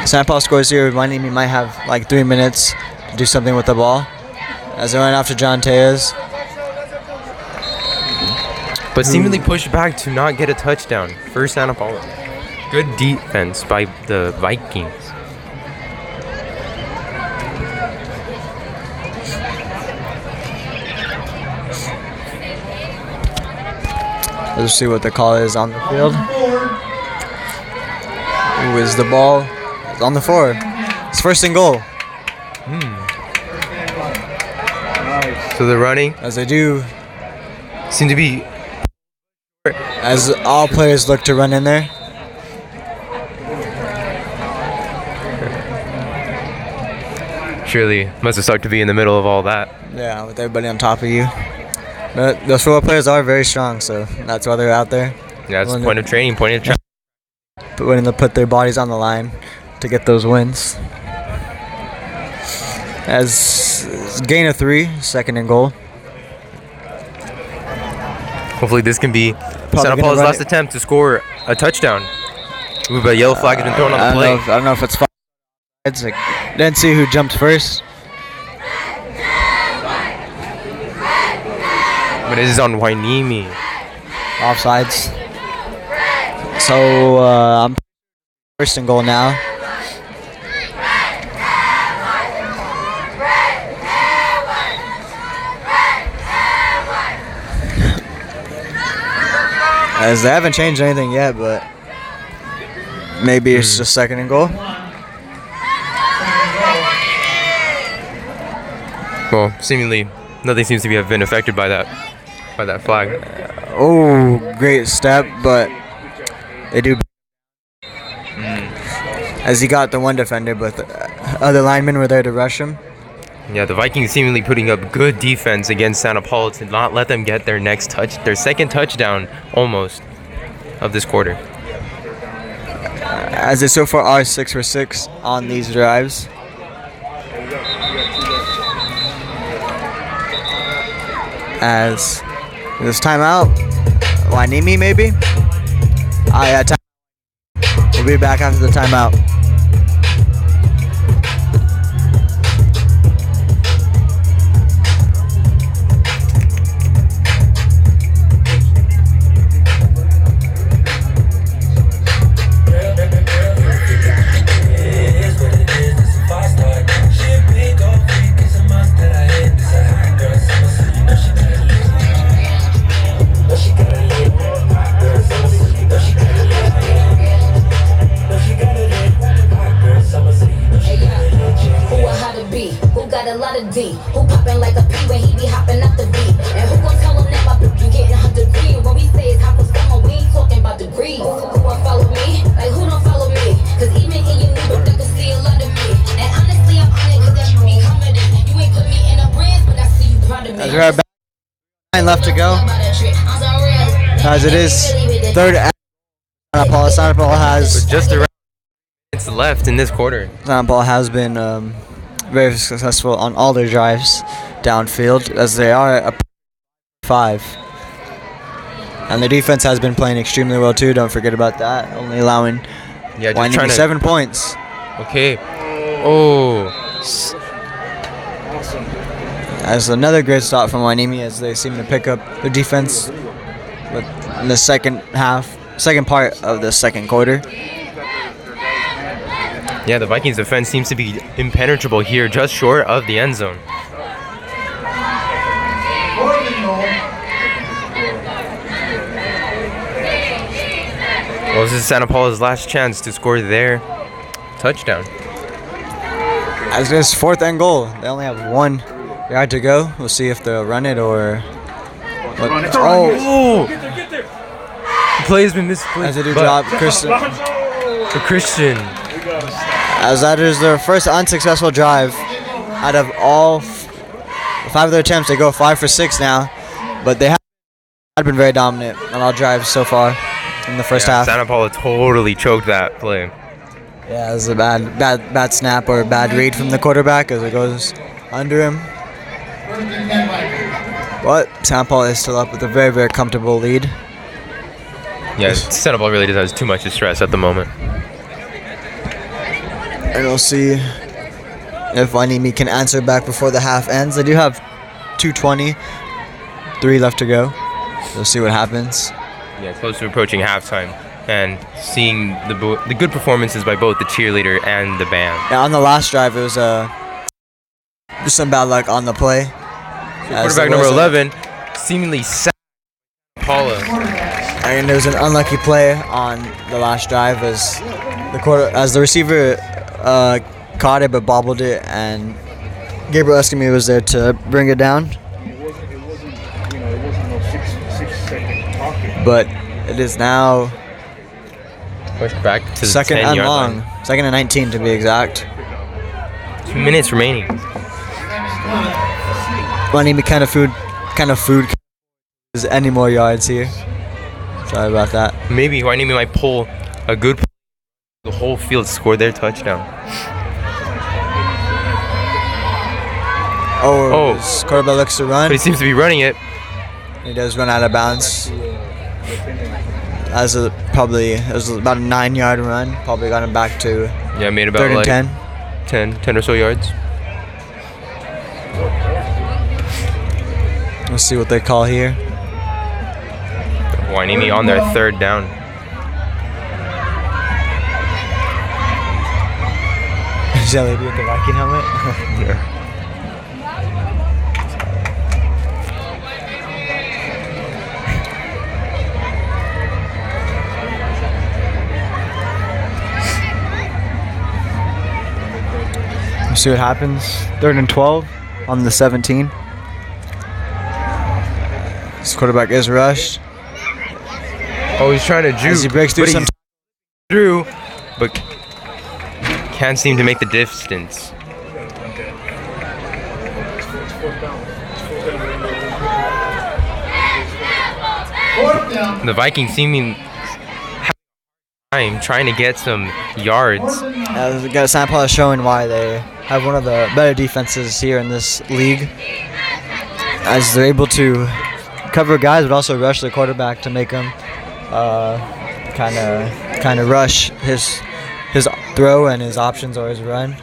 Santa Paula scores here. Hueneme might have like 3 minutes to do something with the ball. As they run after John Tejas. But seemingly pushed back to not get a touchdown for Santa Paula. Good defense by the Vikings. Let's see what the call is on the field. Who is the ball? It's on the 4. It's 1st and goal. So the running As they do, seem to be as all players look to run in there. surely must have sucked to be in the middle of all that. Yeah, with everybody on top of you. But those football players are very strong, so that's why they're out there. Yeah, that's Willing point of training, point of but willing to put their bodies on the line to get those wins. As gain of 3, 2nd and goal. Hopefully this can be Santa gonna Paula's run last it. attempt to score a touchdown. Ooh, but yellow flag has been thrown on the play. I don't know if it's five. It's like, didn't see who jumped first. But it is on Hueneme. Offsides. So I'm 1st and goal now. As they haven't changed anything yet, but maybe it's just 2nd and goal. Well, seemingly nothing seems to have been affected by that flag. Oh, great step, but they do. As he got the one defender, but the other linemen were there to rush him. Yeah, the Vikings seemingly putting up good defense against Santa Paula to not let them get their second touchdown almost of this quarter. As they so far are 6 for 6 on these drives. As this timeout, Hueneme maybe? Yeah, time. We'll be back after the timeout. Who poppin' like a P when he be hopping up the beat? And who gon' tell him that my bitch you getting her degree? What we say is hop on someone, we ain't talking about degrees. Who gon' follow me? Like who don't follow me? Cause even in your new book, they can see a lot of me. And honestly, I'm honored cause that should be confident. You ain't put me in a brand, but I see you proud of me. As we're back, 9 left to go. As it is 3rd and Santa Paula. Santa Paula has Just around minutes left in this quarter. Santa Paula has been very successful on all their drives downfield, as they are a 5. And the defense has been playing extremely well too. Don't forget about that. Only allowing Yeah, just trying to 7 points. Okay. Oh. As another great stop from Hueneme, as they seem to pick up their defense in the second part of the second quarter. Yeah, the Vikings defense seems to be impenetrable here, just short of the end zone. Well, this is Santa Paula's last chance to score their touchdown. As this 4th and goal, they only have 1 yard to go. We'll see if they'll run it or. Oh! The play has been misplaced. As they do drop Christian. For Christian. As that is their first unsuccessful drive out of all 5 of their attempts. They go 5 for 6 now, but they have been very dominant on all drives so far in the first half. Santa Paula totally choked that play. Yeah, it was a bad snap or bad read from the quarterback as it goes under him. But Santa Paula is still up with a very, very comfortable lead. Yeah, Santa Paula really does have too much to stress at the moment. And we'll see if Hueneme can answer back before the half ends. They do have 2:20, 3 left to go. We'll see what happens. Yeah, close to approaching halftime, and seeing the good performances by both the cheerleader and the band. Yeah, on the last drive, it was just some bad luck on the play. Quarterback number 11, seemingly Santa Paula. And there was an unlucky play on the last drive as the receiver caught it but bobbled it, and Gabriel Escamilla was there to bring it down. But it is now pushed back to the second 10 and yard long. line. 2nd and 19 to be exact. 2 minutes remaining. Hueneme kind of food is any more yards here. Sorry about that. Maybe Hueneme might pull a good play. The whole field scored their touchdown. His quarterback looks to run. But he seems to be running it. He does run out of bounds. It was about a 9-yard run. Probably got him back to Made about 3rd and 10 or so yards. We'll see what they call here. Hueneme on their 3rd down. Is that lady with the Viking helmet? Yeah. We'll see what happens. 3rd and 12 on the 17. This quarterback is rushed. Oh, he's trying to juke. As he breaks through some through, but can't seem to make the distance. The Vikings seeming time trying to get some yards. Santa Paula showing why they have one of the better defenses here in this league, as they're able to cover guys but also rush the quarterback to make him kind of rush his throw and his options or his run.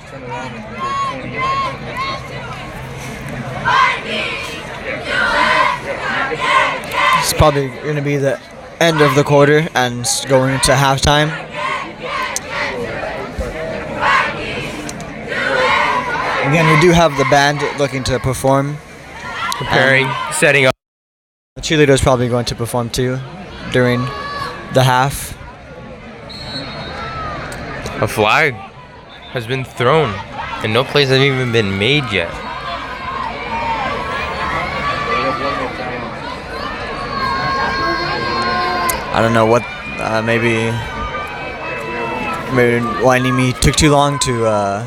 It's probably going to be the end of the quarter and going into halftime. Again, we do have the band looking to perform. Preparing, setting up. The cheerleader is probably going to perform too during the half. A flag has been thrown, and no plays have even been made yet. I don't know what. Maybe Hueneme took too long to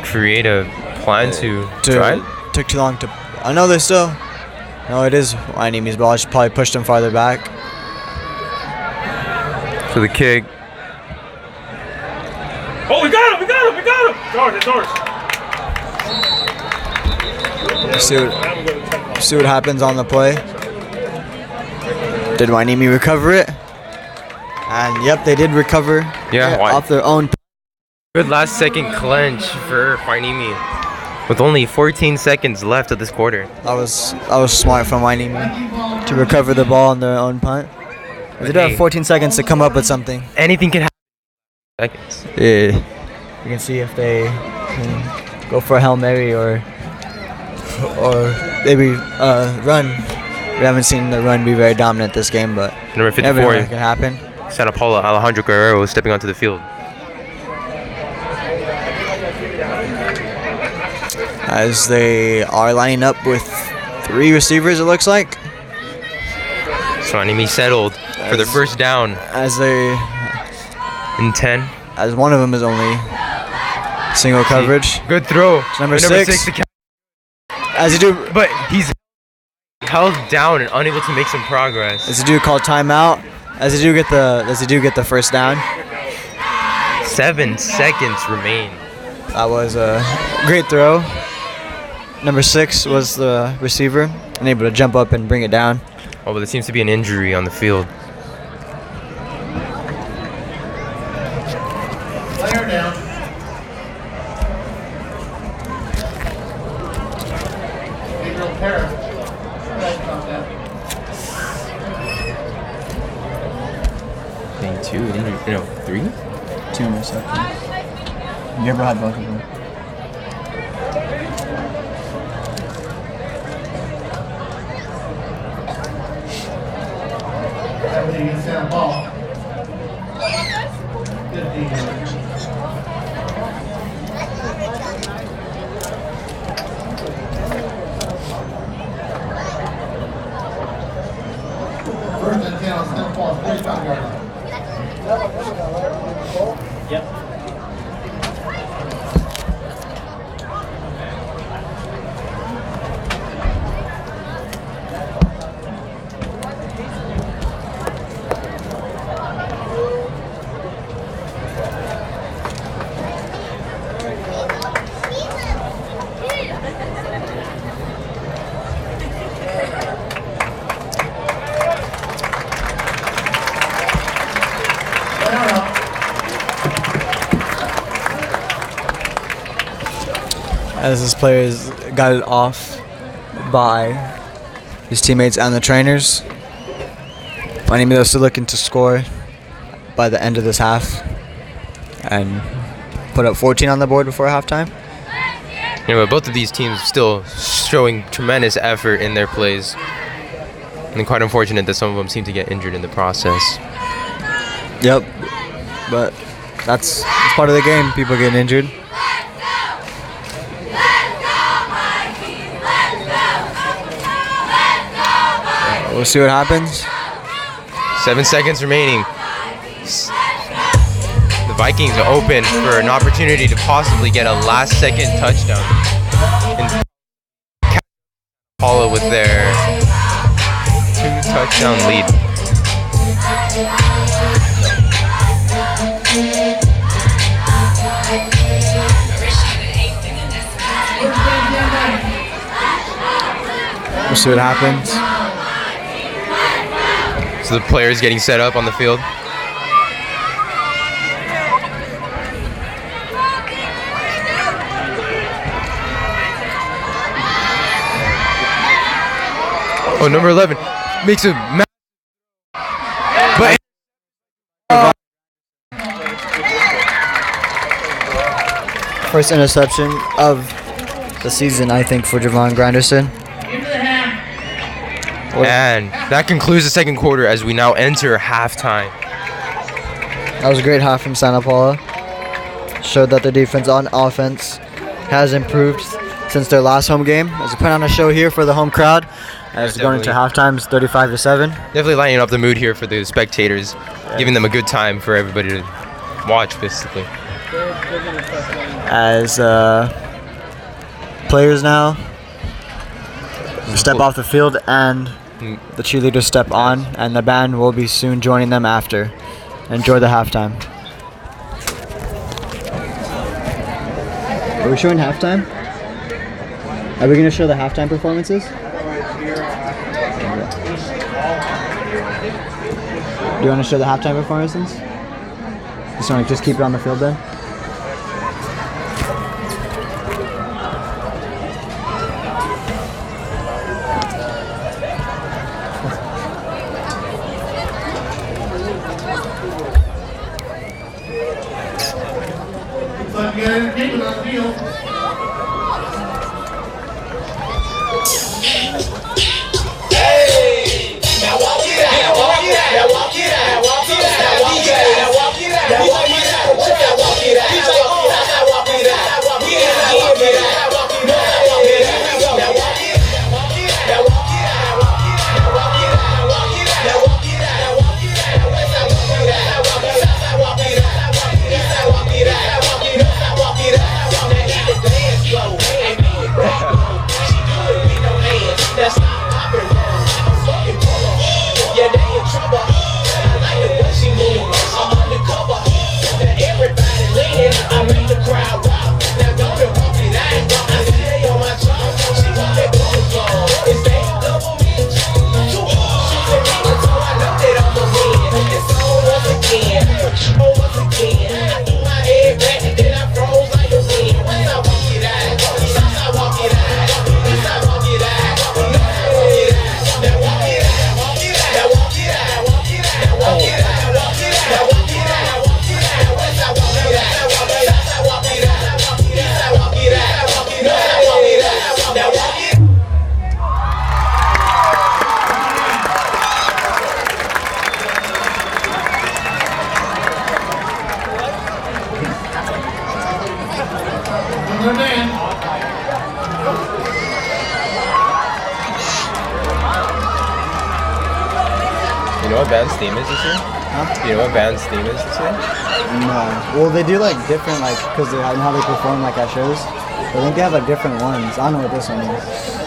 create a plan to try. Took too long to. I know they still. No, it is Hueneme's ball. I should probably pushed him farther back. For the kick. Oh, we got him! Doors, See what happens on the play. Did Hueneme recover it? And yep, they did recover it off their own. Good last second clinch for Hueneme with only 14 seconds left of this quarter. That was smart from Hueneme to recover the ball on their own punt. They did have 14 seconds to come up with something. Anything can happen. Seconds. Yeah. You can see if they can go for a Hail Mary or maybe run. We haven't seen the run be very dominant this game, but number 54 everything can happen. Santa Paula Alejandro Guerrero stepping onto the field. As they are lining up with 3 receivers, it looks like. So Hueneme settled for their first down. As they in 10. As one of them is only single coverage. Good throw. It's number 6. As he do, but he's held down and unable to make some progress. As he do call timeout. As he do get the first down. 7 seconds remain. That was a great throw. Number 6 was the receiver, and able to jump up and bring it down. Oh, but there seems to be an injury on the field. Player down. Gabriel Parrish. Thing 2, no, 3? 2 interceptions. Gabriel had both of them. Santa Paula. 15 First and 10 on Santa Paula's 45-yard line. Yep. As his players got it off by his teammates and the trainers. Hueneme was still looking to score by the end of this half and put up 14 on the board before halftime. You know, both of these teams still showing tremendous effort in their plays. And quite unfortunate that some of them seem to get injured in the process. Yep, but that's part of the game. People getting injured. We'll see what happens. 7 seconds remaining. The Vikings are open for an opportunity to possibly get a last-second touchdown. And Paula with their 2-touchdown lead. We'll see what happens. So the players getting set up on the field. Oh, number 11 makes a but first interception of the season, I think, for Javon Granderson. And that concludes the second quarter as we now enter halftime. That was a great half from Santa Paula. Showed that the defense on offense has improved since their last home game. As we put on a show here for the home crowd. As going into halftime, it's 35-7. Definitely lighting up the mood here for the spectators, giving them a good time for everybody to watch, basically. As players now step off the field and the cheerleaders step on, and the band will be soon joining them after. Enjoy the halftime. Are we showing halftime? Are we going to show the halftime performances? Do you want to show the halftime performances? Just want to just keep it on the field then? You know what band's theme is this year? Huh? You know what band's theme is this year? No. Well, they do like different, like, because they how they perform like at shows. I think they have like different ones. I don't know what this one is.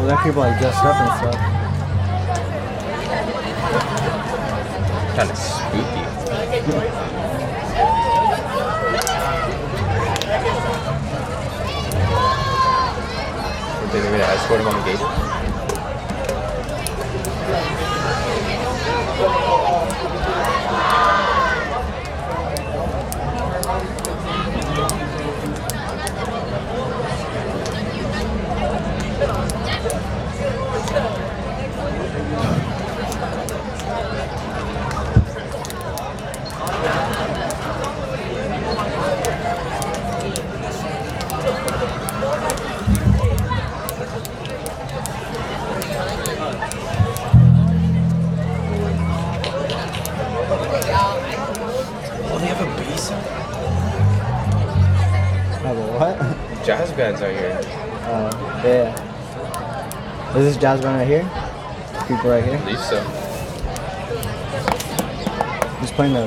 Well, that people like dressed up and stuff. Kind of spooky. You think they're gonna escort him on the gate? What? Jazz bands out here. Yeah. Is this jazz band right here? People right here? At least so. Who's playing the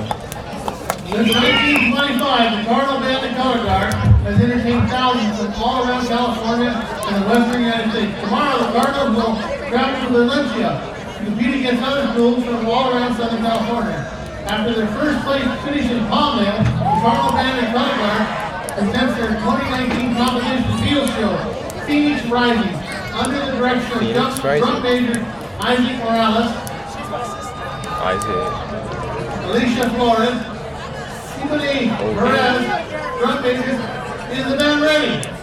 Since 1925, the Cardinal Band and Color Guard has entertained thousands from all around California and the western United States. Tomorrow, the Cardinals will travel to Valencia to compete against other schools from all around Southern California. After their first place finish in Palmdale, the Cardinal Band and Color Guard presents their 2019 competition field show, Phoenix Rising, under the direction of drum major Isaac Morales, Alicia Flores, Stephen Perez, drum major. Is the band ready?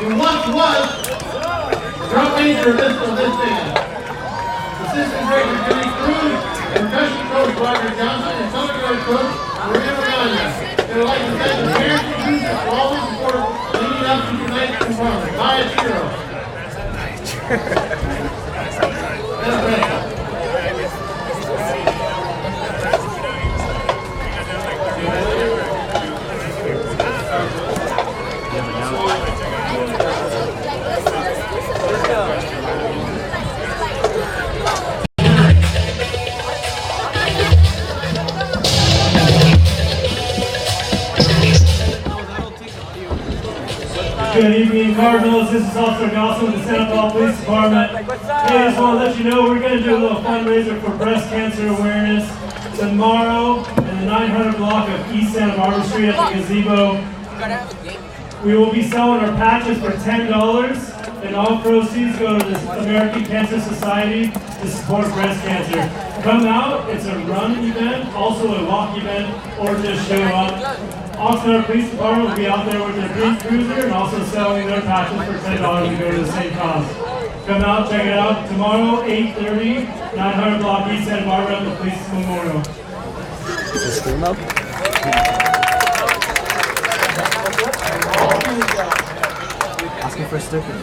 who once was drum major of this band. Assistant director Jimmy Cruz, and percussion coach Roger Johnson, and secondary coach Maria Magana. They would like to thank the parents and users for all their support leading up to tonight's performance. Bye, Chiro. That's right. Good evening, Cardinals. This is Officer Gossel with the Santa Paula Police Department. Hey, I just want to let you know we're going to do a little fundraiser for breast cancer awareness tomorrow in the 900 block of East Santa Barbara Street at the gazebo. We will be selling our patches for $10, and all proceeds go to the American Cancer Society to support breast cancer. Come out. It's a run event, also a walk event, or just show up. Oxnard Police Department will be out there with their green cruiser and also selling their patches for $10 to go to the same cause. Come out, check it out. Tomorrow, 8:30, 900 block East Santa Barbara at the Police Memorial. Is the stream up? Asking for a sticker.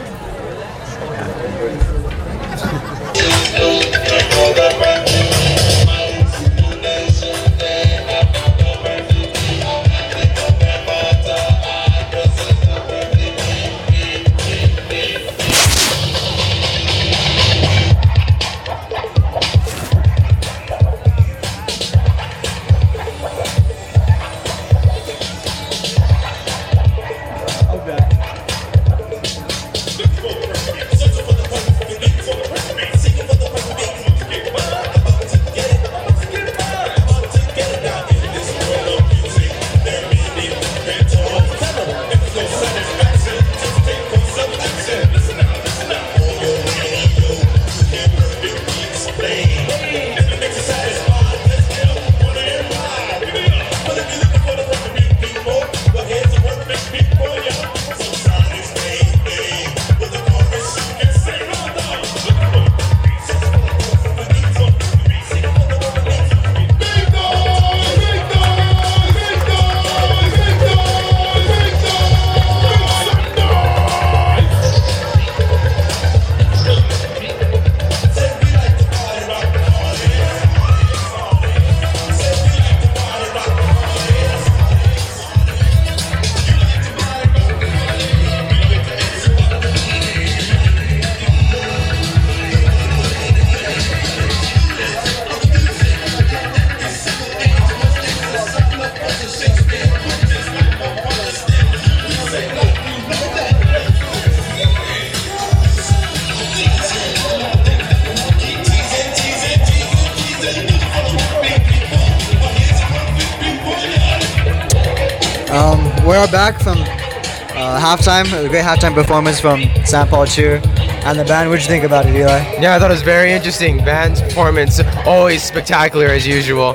we're back from halftime. A great halftime performance from St. Paul Cheer and the band. What'd you think about it, Eli? Yeah, I thought it was very interesting. Band's performance, always spectacular as usual.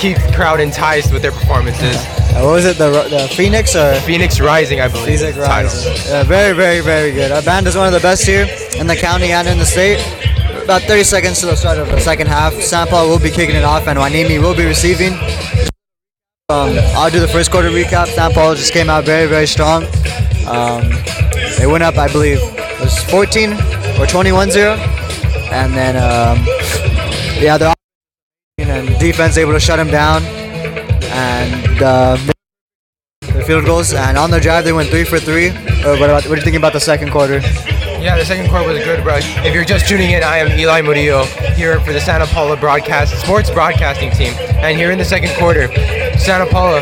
Keep the crowd enticed with their performances. What was it, the Phoenix or? Phoenix Rising, I believe. Phoenix Rising. Yeah, very, very, very good. Our band is one of the best here in the county and in the state. About 30 seconds to the start of the second half. St. Paul will be kicking it off and Hueneme will be receiving. I'll do the first quarter recap. St. Paul just came out very, very strong. They went up, I believe, it was 14 or 21-0. And then, their and defense able to shut them down. And the field goals. And on their drive, they went 3 for 3. What do you think about the second quarter? Yeah, the second quarter was a good rush. If you're just tuning in, I am Eli Murillo here for the Santa Paula sports broadcasting team. And here in the second quarter, Santa Paula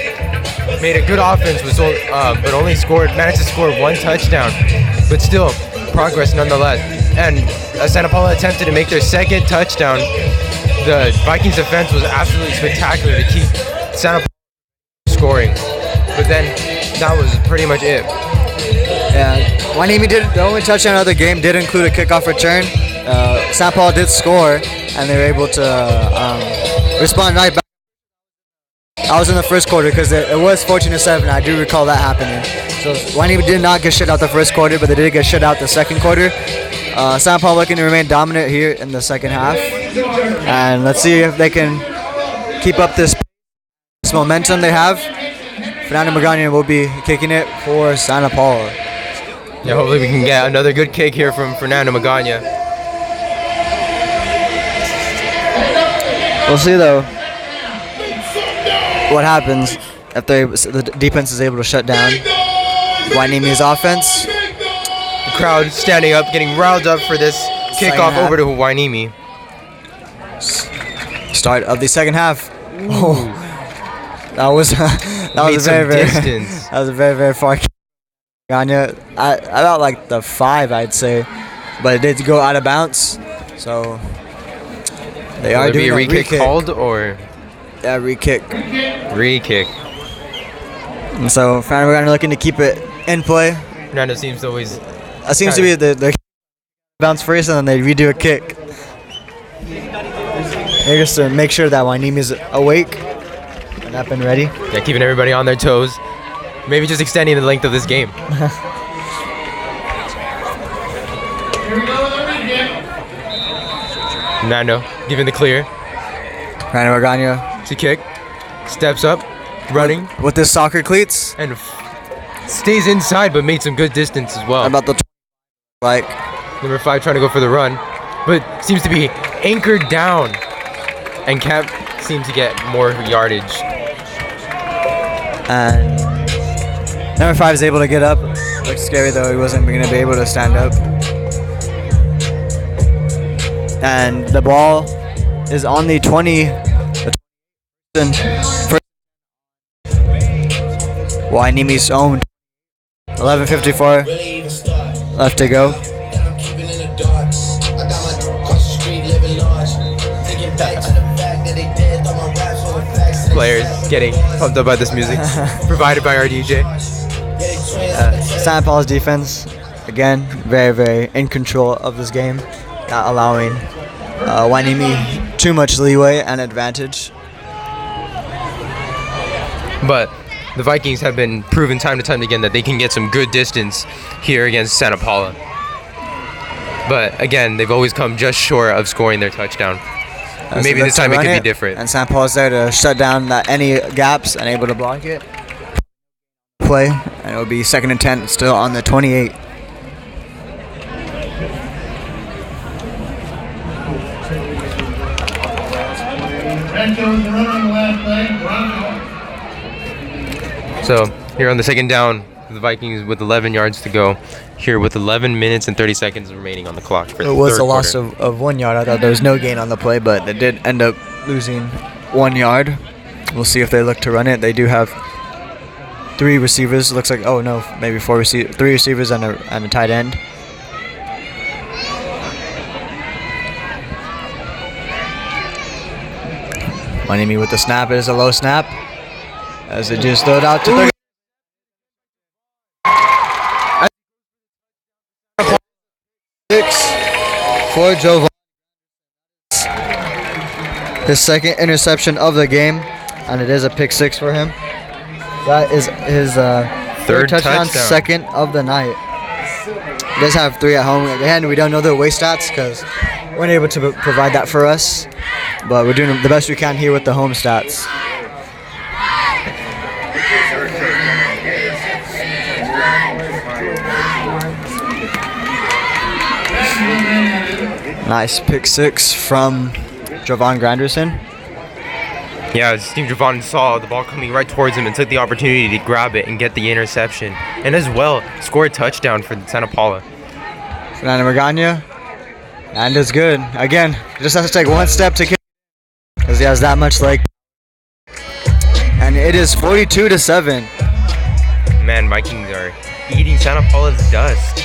made a good offense, but only managed to score 1 touchdown. But still, progress nonetheless. And Santa Paula attempted to make their second touchdown. The Vikings defense was absolutely spectacular to keep Santa Paula scoring. But then that was pretty much it. Yeah, Hueneme the only touchdown of the game did include a kickoff return. St. Paul did score, and they were able to respond right back. I was in the first quarter because it was 14-7. I do recall that happening. So Hueneme did not get shut out the first quarter, but they did get shut out the second quarter. St. Paul looking to remain dominant here in the second half, and let's see if they can keep up this momentum they have. Fernando Magana will be kicking it for Santa Paula. Yeah, hopefully we can get another good kick here from Fernando Magana. We'll see though what happens if the defense is able to shut down Hueneme's offense. The crowd standing up, getting riled up for this kickoff over to Hueneme. Start of the second half. Oh, that was a very, very far kick. About like the 5, I'd say, but it did go out of bounds. So they are doing a re-kick called, or re-kick. Re-kick. And so Fernando looking to keep it in play. Fernando seems to always. Seems to be the bounce first, and then they redo a kick. They're just to make sure that Hueneme is awake and up and ready. Yeah, keeping everybody on their toes. Maybe just extending the length of this game. Here we go with the re-kick. Nando giving the clear. Fernando Magana to kick. Steps up, running. With his soccer cleats. And stays inside, but made some good distance as well. About the number 5 trying to go for the run, but seems to be anchored down. And Cap seemed to get more yardage. And number 5 is able to get up. Looks scary though, he wasn't going to be able to stand up. And the ball is on the 20. Hueneme's own. 11:54 left to go. Players getting pumped up by this music, provided by our DJ. St. Paul's defense, again, very, very in control of this game, not allowing Hueneme too much leeway and advantage. But the Vikings have been proven time to time again that they can get some good distance here against Santa Paula. But again, they've always come just short of scoring their touchdown. Maybe this time it could be different. And St. Paul's there to shut down any gaps and able to block it. Play, and it will be 2nd and 10, still on the 28. So here on the second down, the Vikings with 11 yards to go. Here with 11 minutes and 30 seconds remaining on the clock for the It was third a loss quarter. of 1 yard. I thought there was no gain on the play, but they did end up losing 1 yard. We'll see if they look to run it. They do have 3 receivers. Looks like, oh no, maybe 3 receivers and a tight end. Hueneme with the snap. It is a low snap as they just throw it out to for Jovan. His second interception of the game, and it is a pick 6 for him. That is his third touchdown, second of the night. He does have 3 at home. Again, we don't know their away stats because we weren't able to provide that for us, but we're doing the best we can here with the home stats. Nice pick 6 from Jovan Granderson. Yeah, Steve Jovan saw the ball coming right towards him and took the opportunity to grab it and get the interception. And as well, score a touchdown for Santa Paula. Fernando Magana. And it's good. Again, just has to take one step to kick because he has that much leg. And it is 42-7. Man, Vikings are eating Santa Paula's dust.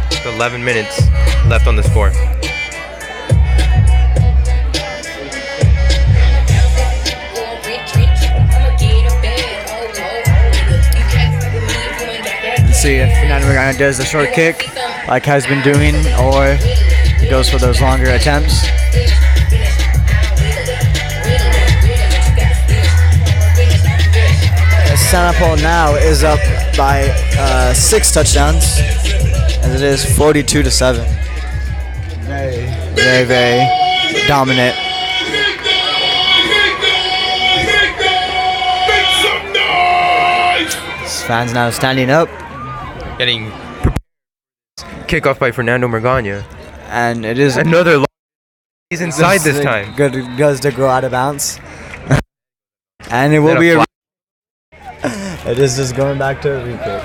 With 11 minutes left on the score. Let's see if Fernando Magana does the short kick like has been doing, or he goes for those longer attempts. Santa Paula now is up by 6 touchdowns, as it is 42-7. Very dominant. Fans now standing up. Getting kickoff by Fernando Magana. And it is another long. He's inside this time. Good, goes to go out of bounds. And it will be a it is just going back to a re-kick.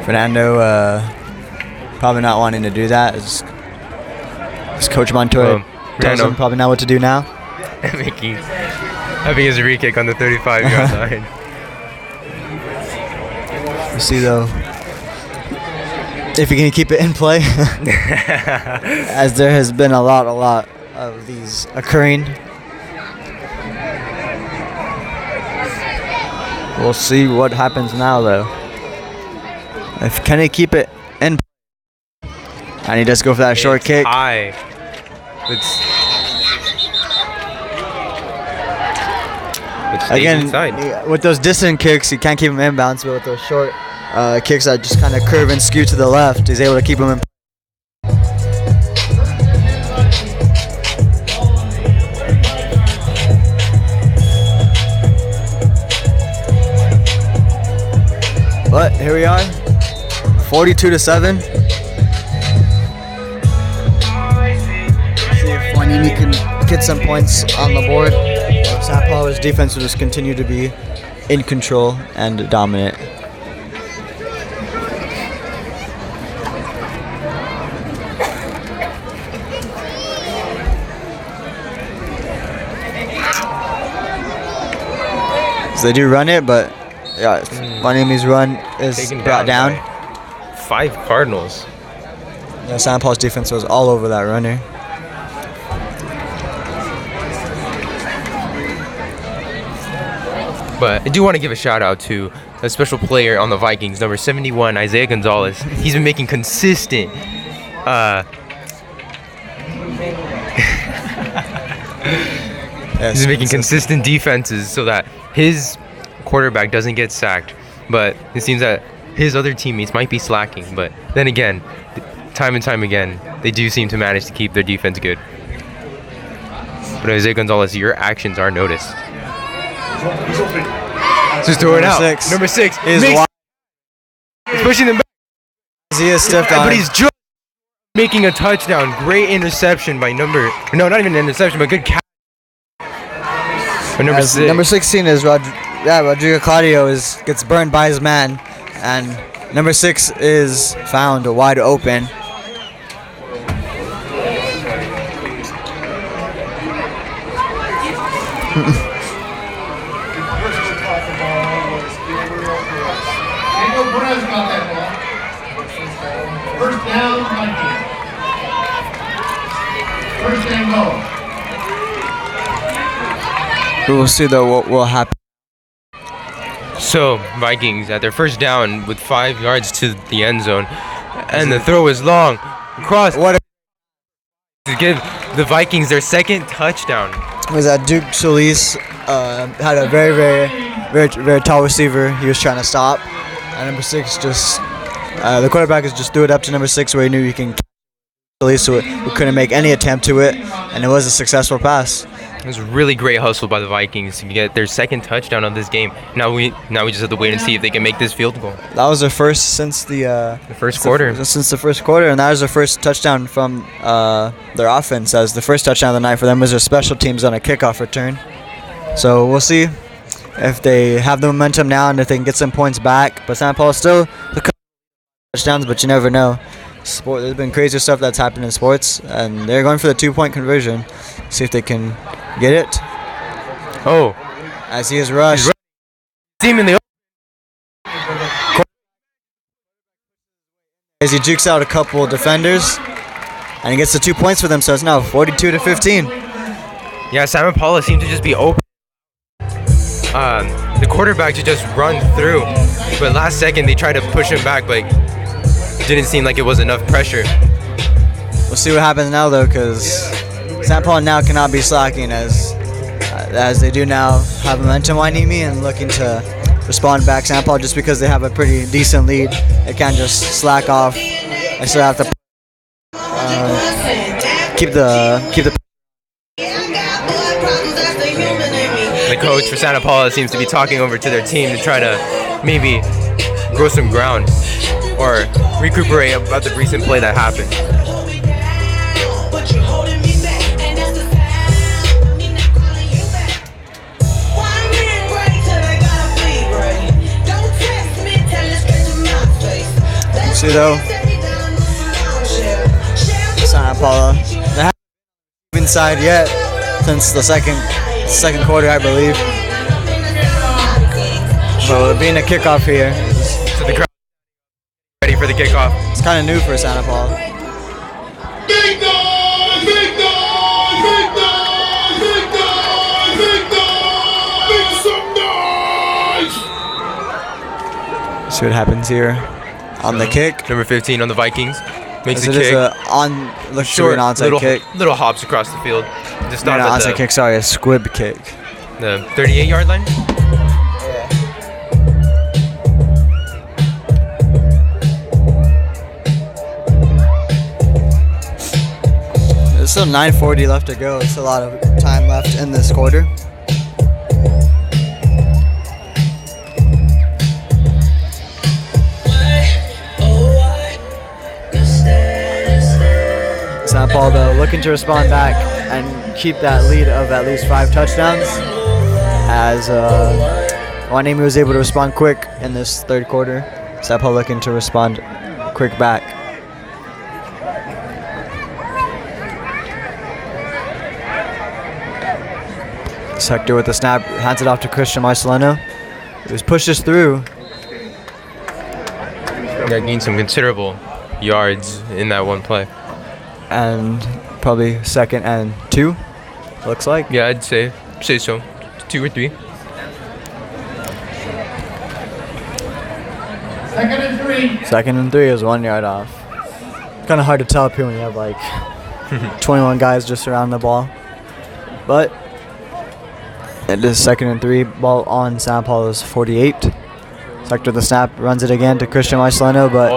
Fernando probably not wanting to do that. As Coach Montoya tells him probably not what to do now. Having his re-kick on the 35-yard line. We'll see though if he can keep it in play, as there has been a lot of these occurring. We'll see what happens now though. Can he keep it in? And he does go for that short kick. High. Again, with those distant kicks, you can't keep him inbounds, but with those short kicks that just kind of curve and skew to the left, he's able to keep him in. But here we are, 42-7. See if Hueneme can get some points on the board. Santa Paula's defense will just continue to be in control and dominant. So they do run it, but yeah, Hueneme's run is brought down. 5 Cardinals. Yeah, Santa Paula's defense was all over that runner. But I do want to give a shout out to a special player on the Vikings, number 71, Isaiah Gonzalez. He's been making consistent he's making consistent defenses so that his quarterback doesn't get sacked. But it seems that his other teammates might be slacking. But then again, time and time again, they do seem to manage to keep their defense good. But Isaiah Gonzalez, your actions are noticed. Just throw it out. Number 6 is he's pushing them back. He is stiffed on. But he's just making a touchdown. Great interception by not even an interception, but good catch. Number 6. Number 16 is Rodrigo Claudio gets burned by his man, and number 6 is found wide open. First down, Vikings. First and goal. We will see though what will happen. So, Vikings at their first down with 5 yards to the end zone. And the throw is long. Cross. What To give the Vikings their second touchdown. was that? Duke Solis had a very tall receiver he was trying to stop. And number 6 just, the quarterback just threw it up to number 6 where he knew he can catch Solis, so we couldn't make any attempt to it. And it was a successful pass. It was a really great hustle by the Vikings to get their second touchdown of this game. Now we just have to wait and see if they can make this field goal. That was their first since the first quarter. Since the first quarter, and that was their first touchdown from their offense. As the first touchdown of the night for them was their special teams on a kickoff return. So we'll see if they have the momentum now and if they can get some points back. But San Paulo still the touchdowns, but you never know. There's been crazy stuff that's happened in sports, and they're going for the 2-point conversion. See if they can get it. Oh, as he is rushed. Seemingly. As he jukes out a couple of defenders, and he gets the 2 points for them, so it's now 42-15. Yeah, Simon Paula seemed to just be open. The quarterback to just run through, but last second they tried to push him back, but didn't seem like it was enough pressure. We'll see what happens now, though, because San Paulo now cannot be slacking as they do now have momentum Hueneme and looking to respond back. San Paulo, just because they have a pretty decent lead, they can't just slack off. They still have to keep the. The coach for Santa Paula seems to be talking over to their team to try to maybe grow some ground or recuperate about the recent play that happened. See though, Santa Paula, they haven't been inside yet since the second quarter, I believe. So being a kickoff here, so the crowd ready for the kickoff. It's kind of new for Santa Paula. Big dog, big dog, big dog, big dog, big dog, make some noise. See what happens here on the kick. Number 15 on the Vikings makes As the kick. Looks short, to be an onside kick. Little hops across the field. Just Not an onside kick, sorry, a squib kick. The 38-yard line. There's still 9:40 left to go. It's a lot of time left in this quarter. San Paulo, though, looking to respond back and keep that lead of at least 5 touchdowns, as Hueneme was able to respond quick in this third quarter. San Paulo looking to respond quick back. Hector with the snap, hands it off to Christian Marcelino. He was pushes through. Yeah, gained some considerable yards in that one play. And probably 2nd and 2, looks like. Yeah, I'd say so. 2 or 3. 2nd and 3. 2nd and 3 is 1 yard off. Kind of hard to tell up here when you have like 21 guys just around the ball. But it is 2nd and 3. Ball on San Paulo's 48. Hector the snap, runs it again to Christian Marcelino, but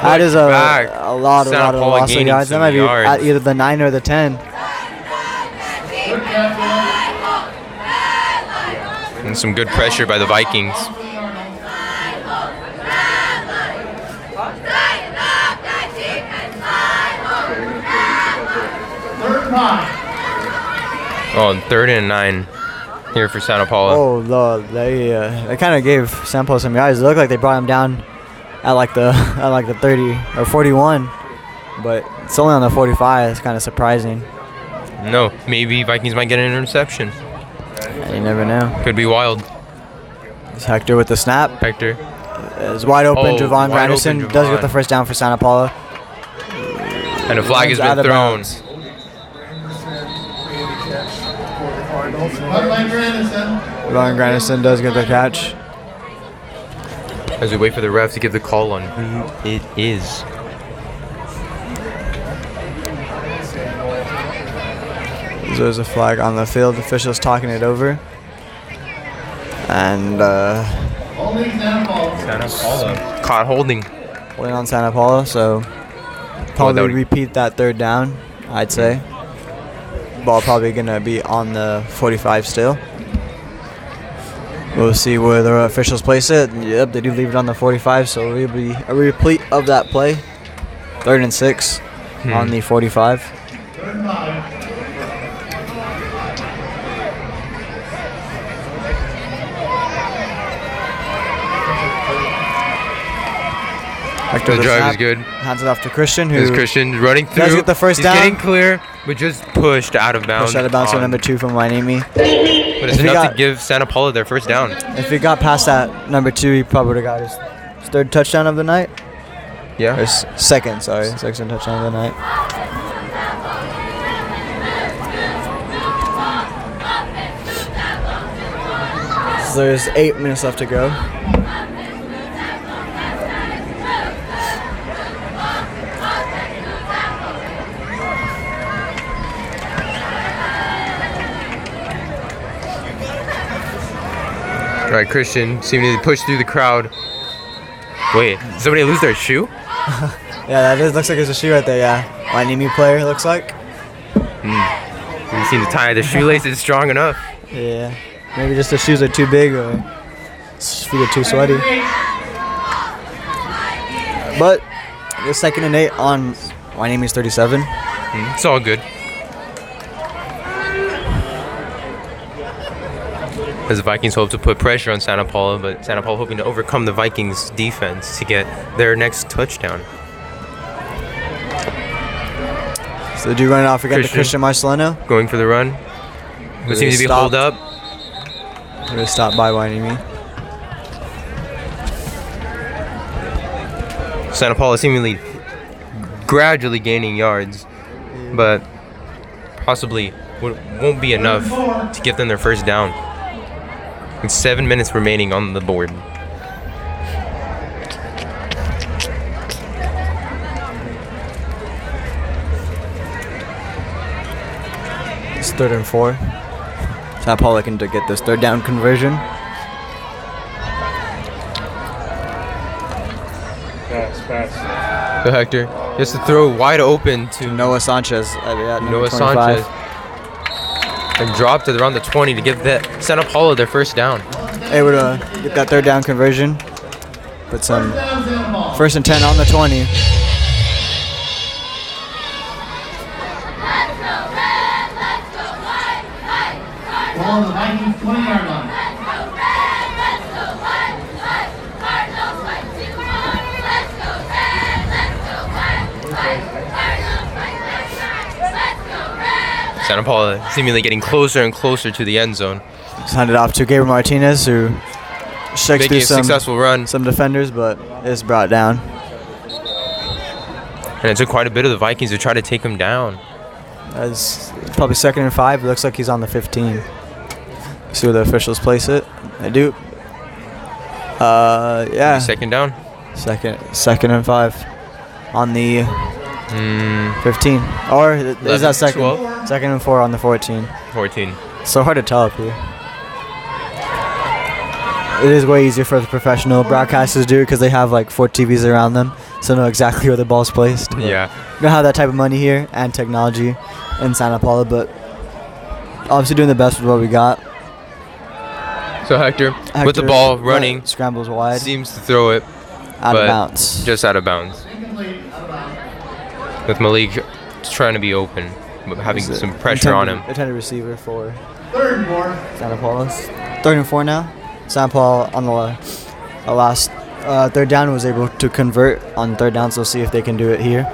that is a lot of loss of yards. That might be at either the 9 or the 10. And some good pressure by the Vikings. Oh, and 3rd and 9 here for Santa Paula. Oh, they kind of gave San Paulo some yards. It looked like they brought him down at like the 30 or 41, but it's only on the 45. It's kind of surprising. No, maybe Vikings might get an interception. You never know. Could be wild. It's Hector with the snap. Hector is wide open. Javon Granderson does get the first down for Santa Paula. And a flag has been thrown. Javon Granderson does get the catch. As we wait for the ref to give the call on who it is. There's a flag on the field. Officials talking it over. And Holding Santa Paula. Santa Paula. Caught holding. holding on Santa Paula, so probably repeat that third down, I'd say. Ball probably going to be on the 45 still. We'll see where the officials place it. Yep, they do leave it on the 45, so it'll be a repeat of that play. 3rd and 6 on the 45. 3rd and 5. Hector The drive snap, is good. hands it off to Christian, who Here's Christian running through. does get the first He's down. getting clear, but just pushed out of bounds. pushed out of bounds to on- number 2 from Hueneme. But it's If he enough got- to give Santa Paula their first down. If he got past that number 2, he probably would have got his 3rd touchdown of the night. Or Yeah. second touchdown of the night. So there's 8 minutes left to go. All right, Christian seeming to push through the crowd. Wait, did somebody lose their shoe? Yeah, that looks like there's a shoe right there, yeah. Hueneme player, looks like. You seem to tie the shoelaces strong enough. Yeah. Maybe just the shoes are too big or his feet are too sweaty. But the 2nd and 8 on Hueneme's 37. It's all good. As the Vikings hope to put pressure on Santa Paula, but Santa Paula hoping to overcome the Vikings' defense to get their next touchdown. So they do run it off again to Christian Marcelino. Going for the run. It seems to be stopped. hold up. Really stopped by Hueneme. Santa Paula seemingly gradually gaining yards, but possibly won't be enough to get them their first down. With 7 minutes remaining on the board. It's 3rd and 4. Santa Paula looking to get this 3rd down conversion. So Hector has to throw wide open to Noah Sanchez. Noah Sanchez. And dropped it around the 20 to give that Santa Paula their first down. Able to get that 3rd down conversion. Put some 1st and 10 on the 20. Ball on the Vikings 20-yard line. Santa Paula seemingly getting closer and closer to the end zone. Just hand it off to Gabriel Martinez, who shakes Making through a successful run. some defenders, but is brought down. And it took quite a bit of the Vikings to try to take him down. As probably 2nd and 5. It looks like he's on the 15. See where the officials place it. They do. Yeah. 2nd down. Second and 5 on the 15. Or is that 2nd? 12? 2nd and 4 on the 14. 14. So hard to tell up here. It is way easier for the professional broadcasters to do it because they have like 4 TVs around them, so know exactly where the ball's placed. Yeah. We don't have that type of money here and technology in Santa Paula, but obviously doing the best with what we got. So Hector with the ball running, scrambles wide, seems to throw it out but of bounds. just out of bounds. With Malik trying to be open, but having some pressure on him. Intended receiver for 3rd and 4. Santa Paula's 3rd and 4 now. Santa Paula on the last 3rd down was able to convert on 3rd down, so we'll see if they can do it here.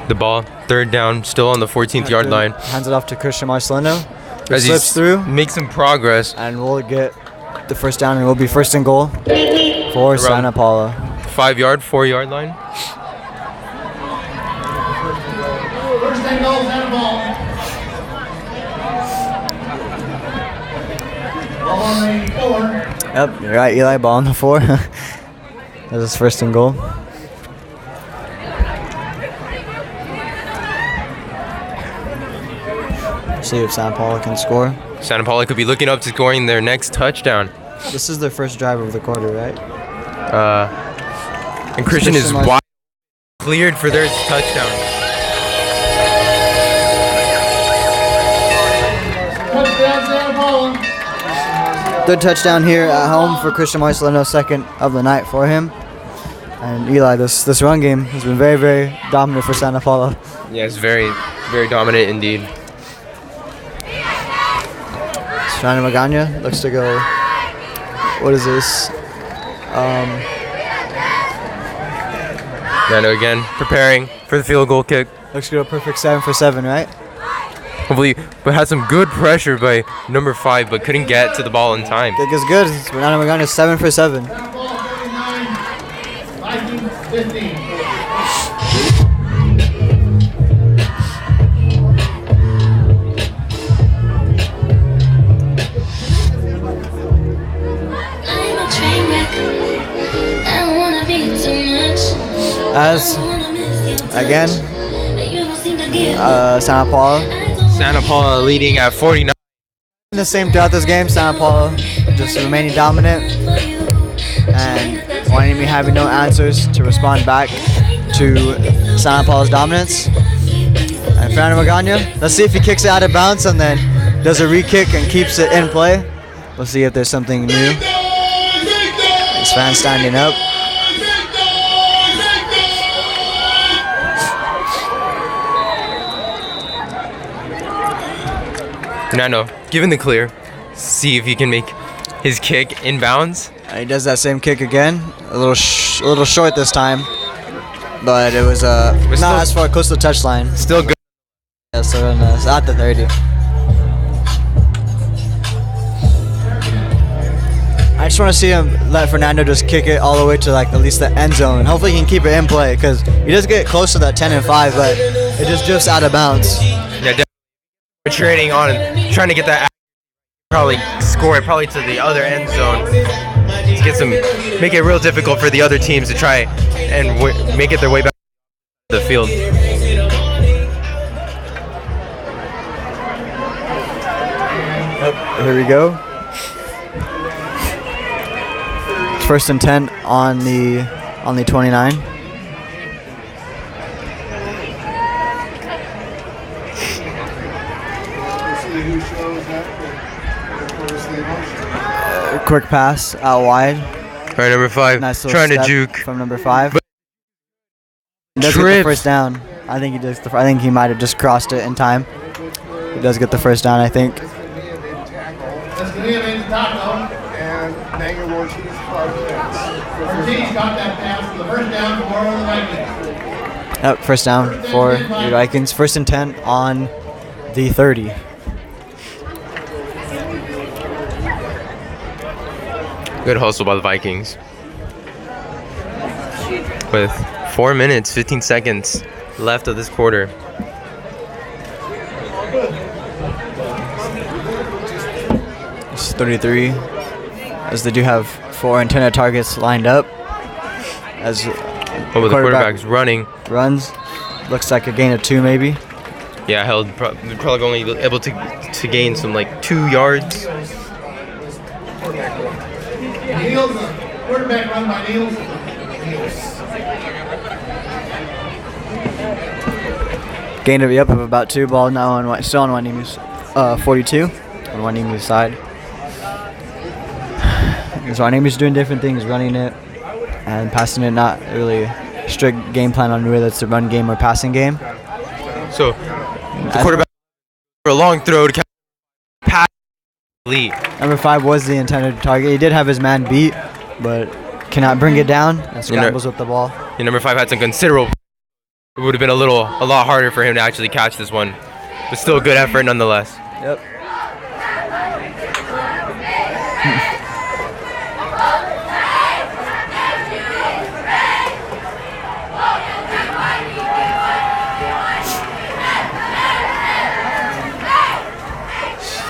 The ball, 3rd down, still on the 14th yard line. Hands it off to Christian Marcelino. As he Slips through makes some progress. and we'll get the first down, and it will be first and goal for Santa Paula. 5-yard, 4-yard line. First and goal, Santa Paula. Ball on the 4. Yep, you're right, Eli. Ball on the 4. That was his first and goal. See if Santa Paula can score. Santa Paula could be looking up to scoring their next touchdown. This is their first drive of the quarter, right? And Christian is wide cleared for their touchdown. Touchdown, Santa Paula. Good touchdown here at home for Christian Marcelino, second of the night for him. And Eli, this run game has been very, very dominant for Santa Paula. Yes, very, very dominant indeed. Shana Magana looks to go. What is this? Nano again, preparing for the field goal kick. Looks to go perfect 7 for 7, right? Hopefully, but had some good pressure by number 5, but couldn't get to the ball in time. Kick is good. Shana Magana 7 for 7. Santa Paula 39, Vikings 15. As again, Santa Paula. Santa Paula leading at 49. The same throughout this game. Santa Paula just remaining dominant, and Hueneme having no answers to respond back to Santa Paula's dominance. And Fernando Magana, let's see if he kicks it out of bounds and then does a re-kick and keeps it in play. We'll see if there's something new. This fan standing up. Nano, given the clear, see if he can make his kick inbounds. He does that same kick again, a little short this time, but it was not as far close to the touchline. Still good. Yeah, so it's at the 30. I just want to see him let Fernando just kick it all the way to like at least the end zone. Hopefully he can keep it in play because he does get close to that 10 and 5, but it just drifts out of bounds. Yeah, definitely. We're training on trying to get that. Probably score it probably to the other end zone. To get some, make it real difficult for the other teams to try and make it their way back to the field. Here we go. First and 10 on the 29. Quick pass out wide. Right, number 5 Nice trying to step juke from number 5. But Does get the first down. I think he does. I think he might have just crossed it in time. He does get the first down, I think. And Megan Ortiz Ortiz got that pass for the first down for the Vikings. Yep, first down for the Vikings. First and 10 on the 30. good hustle by the Vikings. With 4 minutes, 15 seconds left of this quarter. It's 33, as they do have 4 intended targets lined up. As the quarterback's running. Runs. Looks like a gain of 2 maybe. Yeah, held probably only able to gain some like 2 yards. Niels, quarterback run by Niels. Gain of about 2. Ball now on still on Hueneme's 42 on Hueneme's side. So Hueneme's doing different things, running it and passing it. Not really strict game plan on whether it's a run game or passing game. So the quarterback for a long throw to pass lead. Number 5 was the intended target. He did have his man beat, but cannot bring it down and scrambles with the ball. Yeah, number 5 had some considerable. It would have been a lot harder for him to actually catch this one, but still a good effort nonetheless. Yep.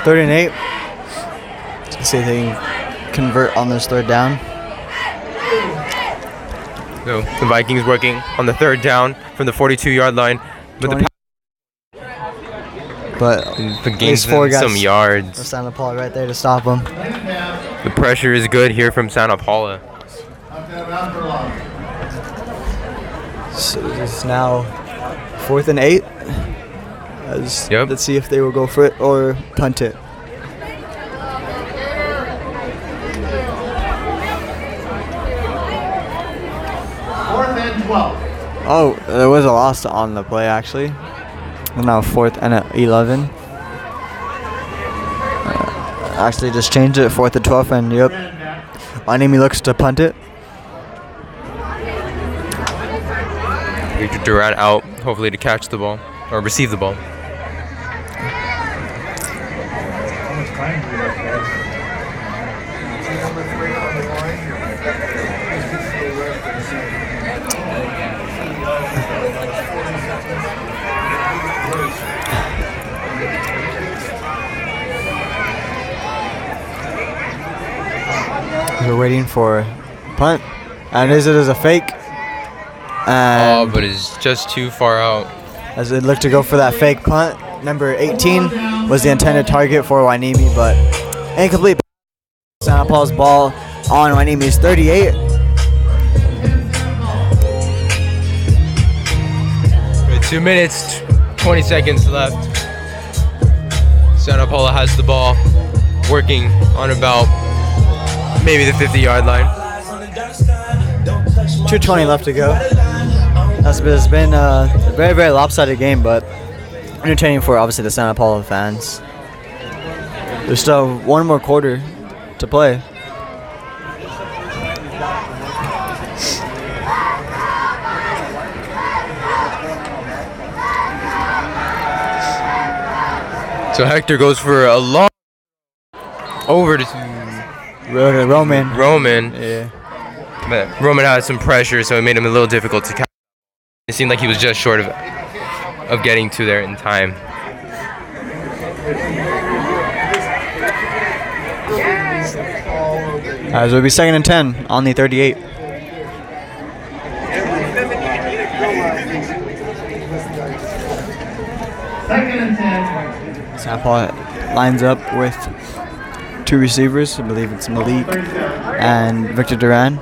3rd and 8. Let's see if they can convert on this 3rd down. So the Vikings working on the 3rd down from the 42-yard line. But the gains 4 guys. some yards. Santa Paula right there to stop them. The pressure is good here from Santa Paula. So it's now 4th and 8. Let's see if they will go for it or punt it. Oh, there was a loss on the play actually. Now 4th and 11. Actually just changed it, 4th and 12, and yep. Hueneme looks to punt it. Victor Duran out, hopefully to catch the ball or receive the ball. We're waiting for punt, and it is a fake. And but it's just too far out. As they look to go for that fake punt, number 18 was the intended target for Hueneme, but incomplete. Santa Paula's ball on Hueneme's 38. With 2 minutes, 20 seconds left. Santa Paula has the ball, working on about maybe the 50-yard line. 2:20 left to go. It's been a very, very lopsided game, but entertaining for obviously the Santa Paula fans. There's still 1 more quarter to play. So Hector goes for a long over to Roman. Yeah. But Roman had some pressure, so it made him a little difficult to catch. It seemed like he was just short of getting to there in time. As it will be 2nd and 10 on the 38. Santa Paula lines up with 2 receivers. I believe it's Malik and Victor Duran.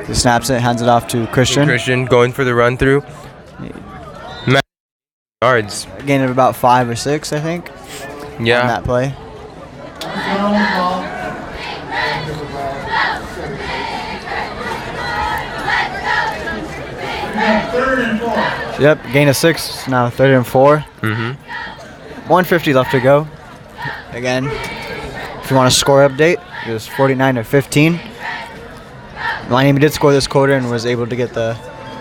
He snaps it, hands it off to Christian. Christian going for the run through. Yards. Gain of about 5 or 6, I think. Yeah. On that play. Yep, gain of 6. Now 3rd and 4. 150 left to go. Again, if you want a score update, it was 49-15. Hueneme did score this quarter and was able to get the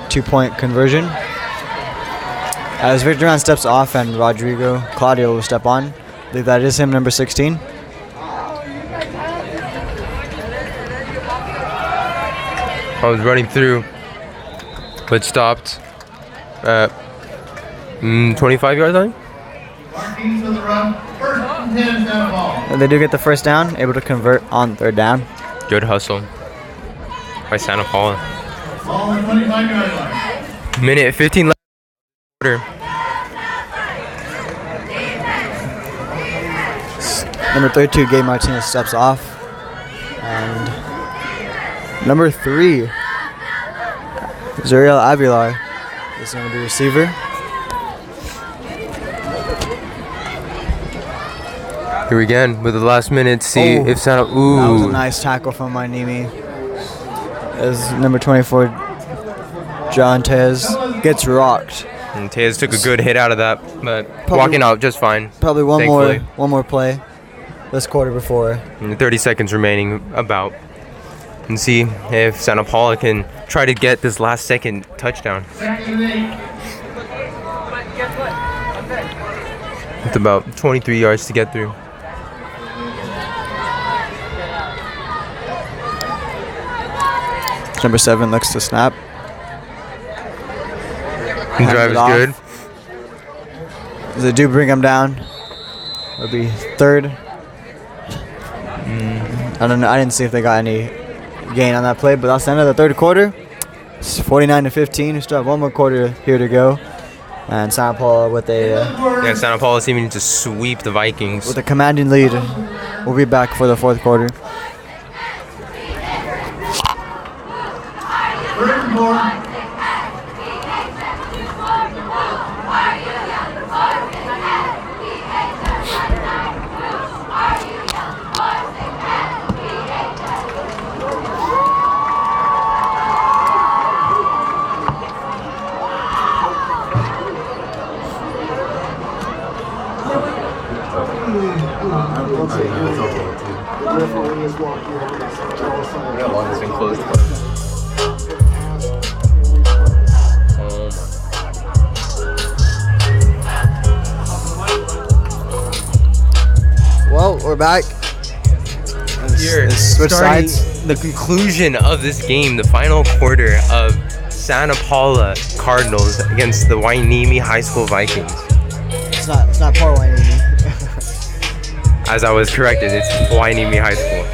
2-point conversion. As Victor Duran steps off and Claudio will step on. I believe that is him, number 16. I was running through, but stopped at 25-yard line. And they do get the 1st down, able to convert on 3rd down. Good hustle by Santa Paula. Ball on the 25-yard line. Minute 15 left. Number 32, Gabe Martinez, steps off. And number 3, Zuriel Aguilar is going to be receiver. Here again with the last minute. See if Santa. That was a nice tackle from Hueneme. As number 24, John Tez, gets rocked. And Tez took a good hit out of that, but walking out just fine. Probably thankfully. one more play this quarter before. And 30 seconds remaining about. And see if Santa Paula can try to get this last second touchdown. With about 23 yards to get through. Number 7 looks to snap. The drive is good. They do bring him down. would be third. I don't know. I didn't see if they got any gain on that play, but that's the end of the third quarter. It's 49-15. We still have one more quarter here to go. And Santa Paula with a Santa Paula seeming to sweep the Vikings. with a commanding lead. We'll be back for the fourth quarter. Well, we're back. Here, Switch starting sides. the conclusion of this game, the final quarter of Santa Paula Cardinals against the Hueneme High School Vikings. It's not Paul Hueneme. As I was corrected, it's Hueneme High School.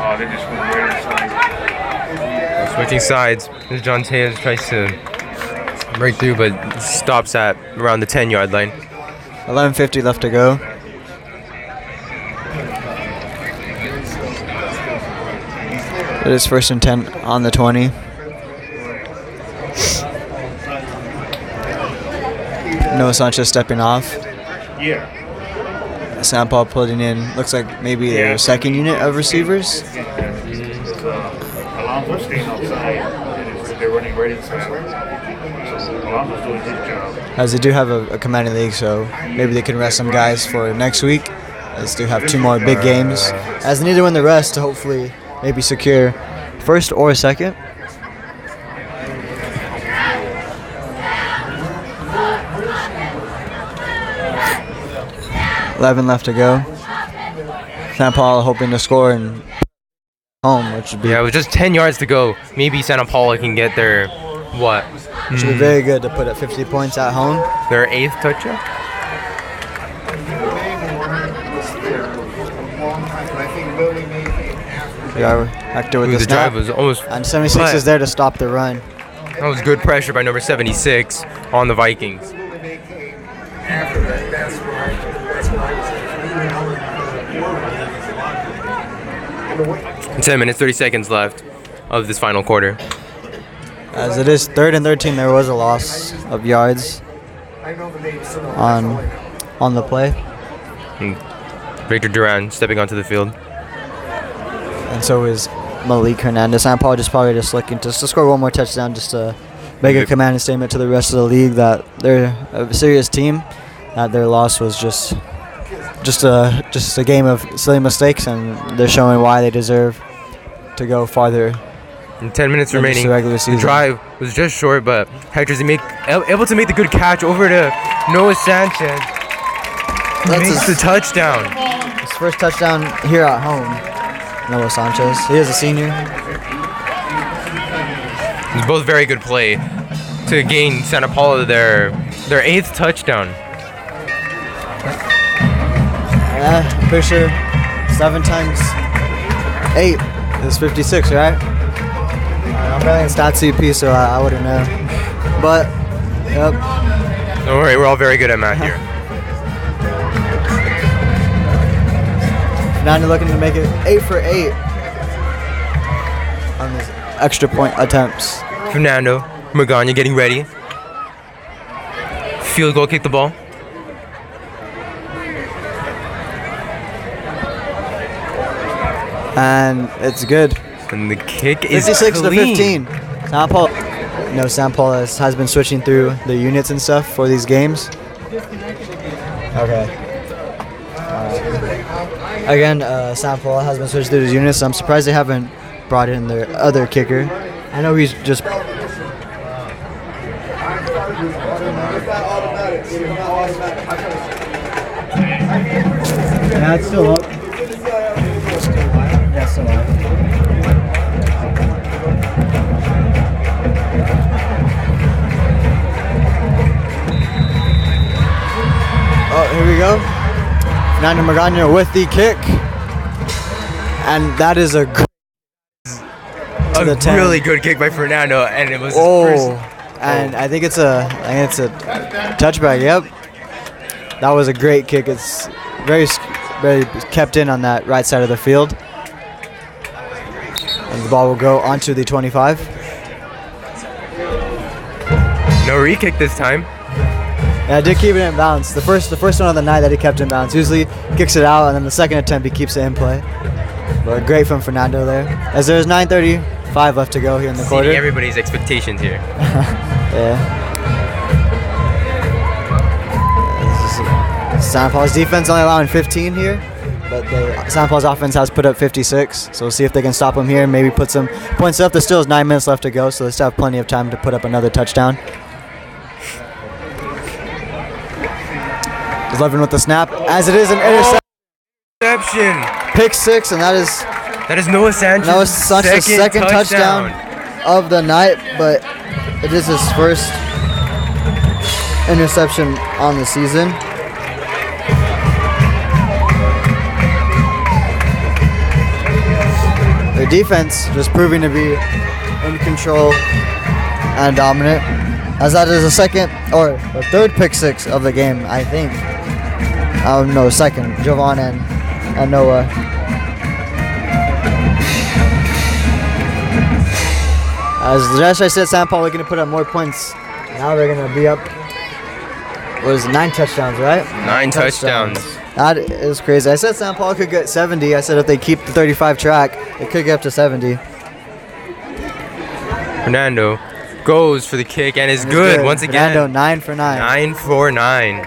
Oh, they just went right inside. Switching sides, as John Tejas tries to break through, but stops at around the 10-yard line. 11:50 left to go. It is 1st and 10 on the 20. Noah Sanchez stepping off. Yeah. Santa Paula putting in, looks like maybe their second unit of receivers. Alonso's staying outside. They're running right inside. So Alonso's doing his job. As they do have a commanding league, so maybe they can rest some guys for next week. As they have 2 more big games. As they need to win the rest to hopefully maybe secure first or second. $11 left to go. Santa Paula hoping to score and home, which would be Yeah, with just 10 yards to go, maybe Santa Paula can get their, what? which would be very good to put up 50 points at home. Their 8th touchdown? We are active with Ooh, the the drive snap. was almost... And 76 but is there to stop the run. That was good pressure by number 76 on the Vikings. 10 minutes, 30 seconds left of this final quarter. As it is 3rd and 13, there was a loss of yards on the play. And Victor Duran stepping onto the field. And so is Malik Hernandez. Santa Paula probably just looking to score one more touchdown just to make a commanding statement to the rest of the league that they're a serious team, that their loss was just a game of silly mistakes, and they're showing why they deserve to go farther. And 10 minutes than just remaining. the regular The season. drive was just short, but Hector's able to make the good catch over to Noah Sanchez. Makes the touchdown. His first touchdown here at home. Noah Sanchez. He is a senior. It's both very good play to gain Santa Paula their 8th touchdown. I'm pretty sure 7 times 8 is 56, right? I'm barely in Stats CP, so I wouldn't know. But, yep. Don't worry, we're all very good at math here. Now they're looking to make it 8 for 8 on these extra point attempts. Fernando Magana getting ready. Field goal, kick the ball. And it's good. And the kick is 56 to clean. 15. Santa Paula. Santa Paula has been switching through the units and stuff for these games. Okay. Again, Santa Paula has been switching through his units. So I'm surprised they haven't brought in their other kicker. I know he's just. Yeah, it's still up. Yes. Still alive. Oh, here we go. Fernando Magana with the kick. And that is a really good kick by Fernando, and it was his first. And I think it's a touchback. Yep, that was a great kick. It's very kept in on that right side of the field, and the ball will go onto the 25. No re-kick this time. Yeah, I did keep it in bounds. The first one of the night that he kept in bounds. Usually kicks it out, and then the second attempt he keeps it in play. But great from Fernando there. As there's 9:35 left to go here in the quarter. Everybody's expectations here. Yeah. San Paul's defense only allowing 15 here, but San Paul's offense has put up 56. So we'll see if they can stop them here. Maybe put some points up. There still is 9 minutes left to go, so they still have plenty of time to put up another touchdown. 11 with the snap, as it is an interception. Pick 6, and that is Noah Sanchez's second touchdown of the night, but it is his first interception on the season. Their defense just proving to be in control and dominant, as that is the second or the third pick 6 of the game, I think. No, second. Jovan and Noah. As I said, San Paul looking to put up more points. Now they're going to be up, 9 touchdowns, right? 9 touchdowns. That is crazy. I said San Paul could get 70. I said if they keep the 35 track, it could get up to 70. Fernando goes for the kick and is good once again. Fernando, 9 for 9. 9 for 9.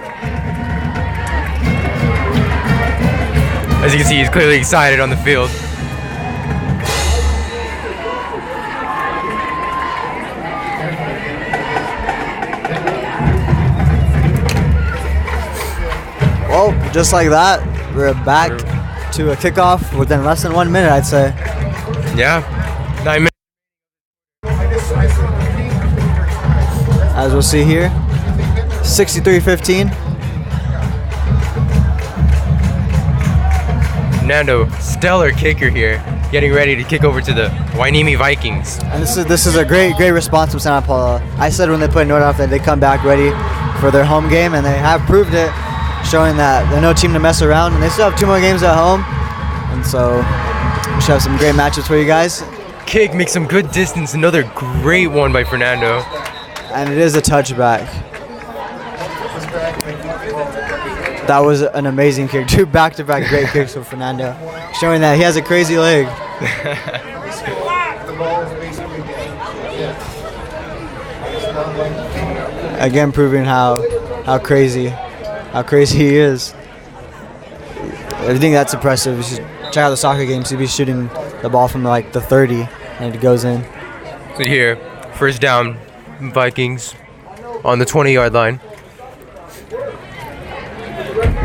As you can see, he's clearly excited on the field. Well, just like that, we're back to a kickoff within less than 1 minute, I'd say. Yeah, 9 minutes. As we'll see here, 63-15. Fernando, stellar kicker here, getting ready to kick over to the Hueneme Vikings. And this is a great response from San Paul. I said when they played North that they come back ready for their home game, and they have proved it, showing that they're no team to mess around. And they still have 2 more games at home, and so we should have some great matches for you guys. Kick makes some good distance. Another great one by Fernando. And it is a touchback. That was an amazing kick. 2 back-to-back great kicks from Fernando, showing that he has a crazy leg. Again, proving how crazy he is. I think that's impressive. You should check out the soccer games. He'd be shooting the ball from like the 30, and it goes in. So here, first down, Vikings on the 20-yard line.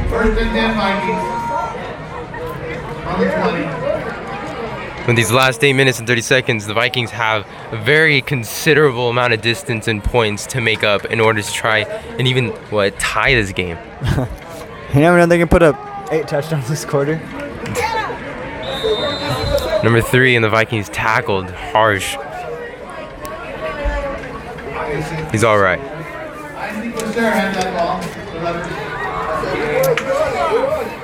First and 10 Vikings on the 20. In these last 8 minutes and 30 seconds, the Vikings have a very considerable amount of distance and points to make up in order to try and even tie this game. You never know, they can put up 8 touchdowns this quarter. Number 3, and the Vikings tackled harsh. He's all right.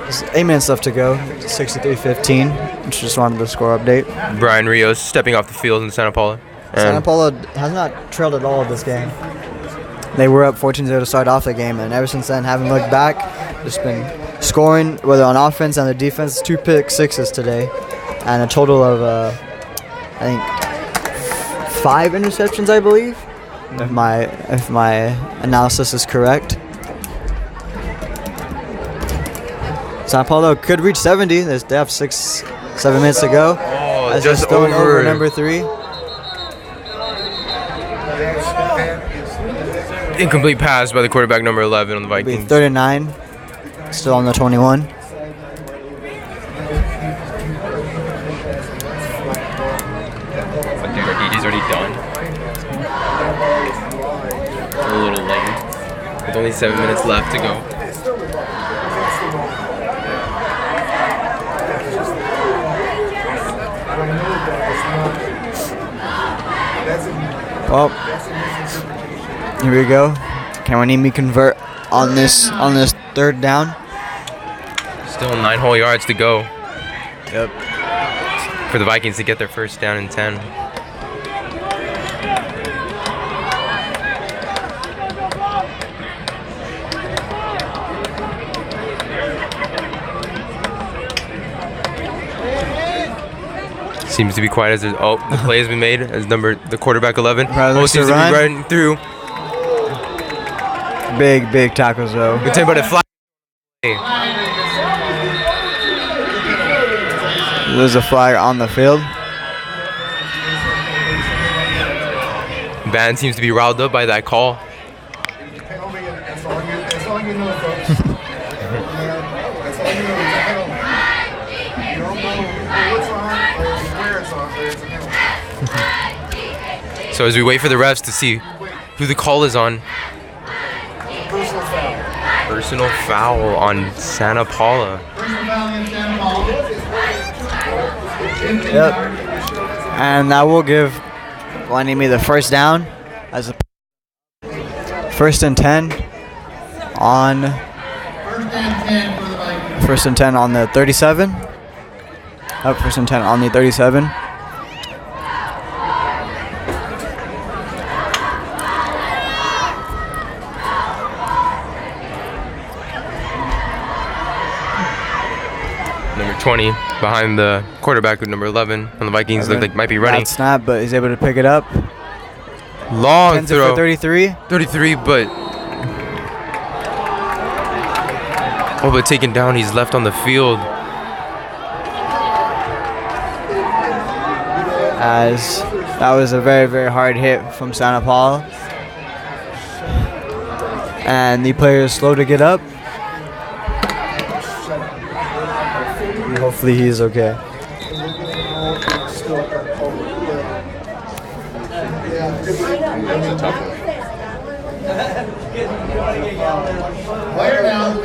There's 8 minutes left to go. 63-15. Just wanted the score update. Brian Rios stepping off the field in Santa Paula. Santa Paula has not trailed at all this game. They were up 14-0 to start off the game, and ever since then, haven't looked back. Just been scoring, whether on offense and the defense. 2 pick 6s today, and a total of I think 5 interceptions, I believe, if my analysis is correct. Sao Paulo could reach 70. They have 6-7 minutes to go. Oh, as just over number 3. Incomplete pass by the quarterback, number 11 on the Vikings. 39, still on the 21. with only 7 minutes left to go. Well, here we go. Can Hueneme convert on this third down? Still 9 whole yards to go Yep. for the Vikings to get their first down and 10. Seems to be quiet as the play has been made as the quarterback 11. Seems Seems to be running through. Big tackles though. Good time, but a flag. There's a flag on the field. Band seems to be riled up by that call. That's all you know, folks. That's all you know. It's a penalty. You don't know what's on or where it's on, but it's a penalty. So as we wait for the refs to see who the call is on. Personal foul. Personal foul on Santa Paula. Personal foul against Santa Paula. Yep. And that will give Hueneme the first down as a first and 10 on First and 10 for the Vikings. first and 10 on the 37. Up first and 10 on the 37. Number 20 behind the quarterback with number 11 on the Vikings look like might be running. Bad snap, but he's able to pick it up. Long Tends it throw. for 33. 33, but taken down. He's left on the field. As that was a very hard hit from Santa Paula. And the player is slow to get up. Hopefully he's okay. Player down.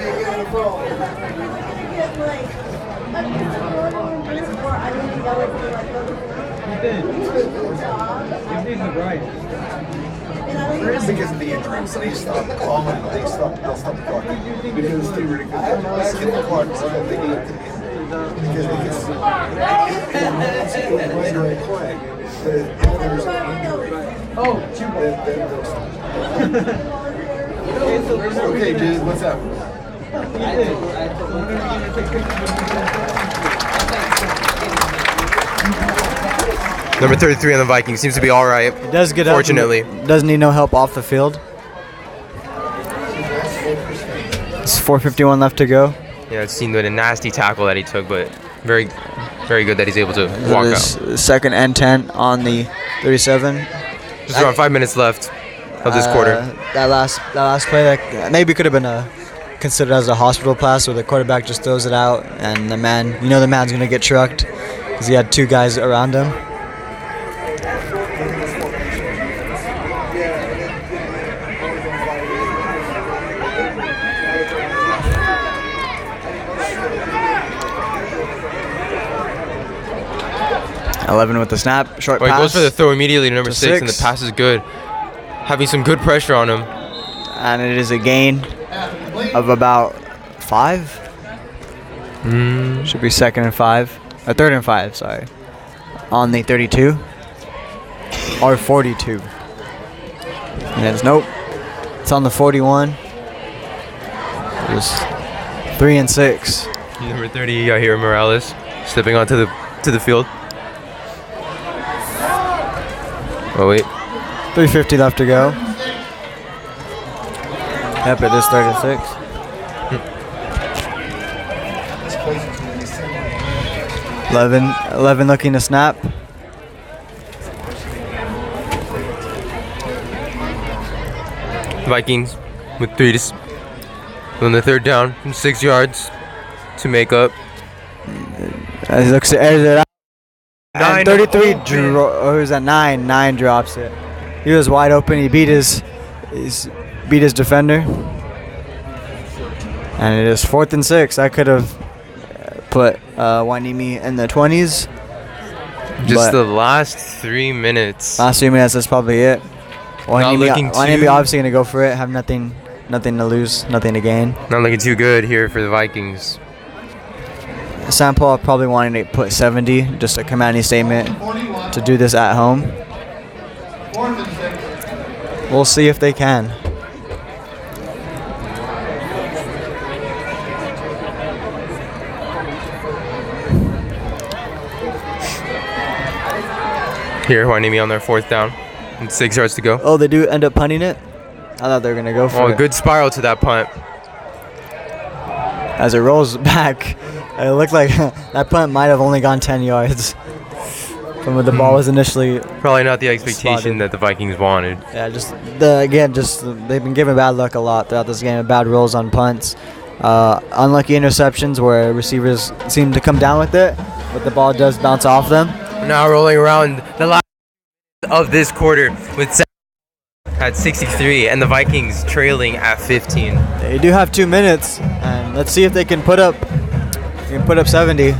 Because of the injury, so they stopped calling. They'll stop the clock because it's too ridiculous. Let's get the clock so that they need to. Because they can. Okay, dude, what's up? Number 33 on the Vikings seems to be all right. He does get up. Fortunately. Doesn't need no help off the field. It's 4:51 left to go. Yeah, it seemed like a nasty tackle that he took, but very good that he's able to walk out. Second and 10 on the 37. Just around 5 minutes left of this quarter. That last play that maybe could have been considered as a hospital pass where the quarterback just throws it out and the man's going to get trucked because he had two guys around him. .11 with the snap, short pass. He goes for the throw immediately to number to 6, and the pass is good. Having some good pressure on him. And it is a gain of about 5. Should be second and 5. Third and 5, sorry. On the 32. Or 42. And it's nope. It's on the 41. It was 3 and 6. Number 30, I hear Morales stepping onto the field. Oh wait. 3:50 left to go. Yep, it is 3rd and 6. 11 looking to snap. Vikings with 3 on the 3rd down, 6 yards to make up. He looks to edit it out. 9. 33 he was at 9. 9 drops it. He was wide open. He beat his beat his defender. And it is 4th and 6. I could have put Hueneme in the 20s. Just the last 3 minutes. Last 3 minutes, that's probably it. looking Hueneme too- obviously going to go for it, have nothing to lose, nothing to gain. Not looking too good here for the Vikings. St. Paul probably wanting to put 70, just a commanding statement to do this at home. 4th and 6. We'll see if they can. Here, Hueneme on their 4th down. And 6 yards to go. Oh, they do end up punting it? I thought they were going to go for Oh, it. good spiral to that punt. As it rolls back, it looked like that punt might have only gone 10 yards from what the ball was initially. Probably not the expectation Spotted. that the Vikings wanted. Yeah, they've been given bad luck a lot throughout this game. Bad rolls on punts, unlucky interceptions where receivers seem to come down with it, but the ball does bounce off them. Now rolling around the last of this quarter with at 63 and the Vikings trailing at 15. They do have 2 minutes, and let's see if they can put up 70.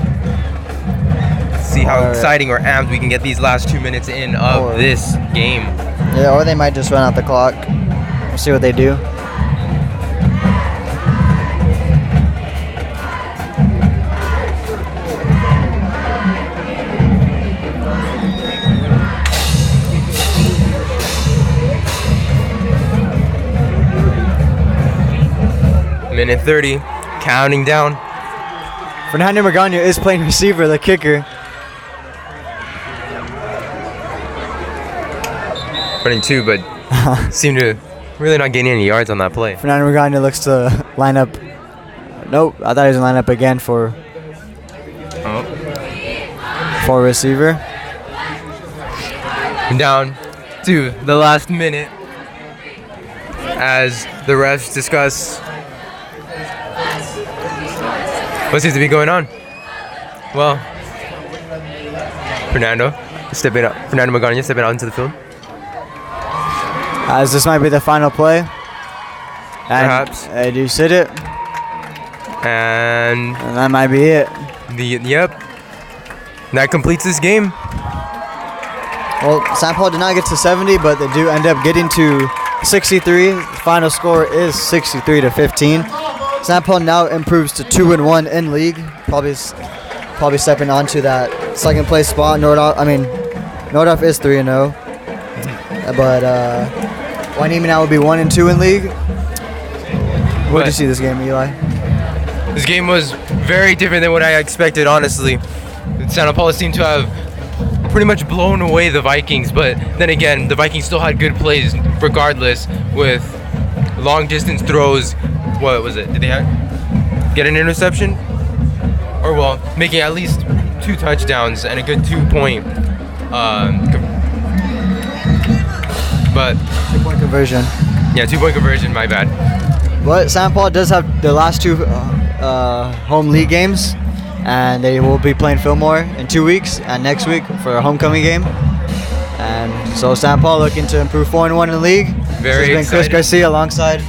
See how Or- exciting or amped we can get these last 2 minutes in of Or- this game. Yeah, or they might just run out the clock. We'll see what they do. Minute 30, counting down. Fernando Magana is playing receiver, the kicker. Running 2, but seem to really not gaining any yards on that play. Fernando Magana looks to line up. Nope, I thought he was going to line up again for receiver. Down to the last minute as the refs discuss what seems to be going on. Well, Fernando Magana stepping out into the field. As this might be the final play. And Perhaps. They do sit it, And and that might be it. that completes this game. Well, St. Paul did not get to 70, but they do end up getting to 63. The final score is 63-15. St. Paul now improves to 2-1 in league. Probably stepping onto that second place spot. Nordhoff is 3-0, but Hueneme now will be 1-2 in league. What did you see this game, Eli? This game was very different than what I expected, honestly. Santa Paula seemed to have pretty much blown away the Vikings, but then again, the Vikings still had good plays regardless with long distance throws. What was it? Did they get an interception? Or, well, making at least 2 touchdowns and a good 2-point but 2-point conversion. yeah, 2-point conversion, my bad. But St. Paul does have the last 2 home league games, and they will be playing Fillmore in 2 weeks and next week for a homecoming game. And so St. Paul looking to improve 4-1 in league. Very This has been Chris excited. Garcia alongside.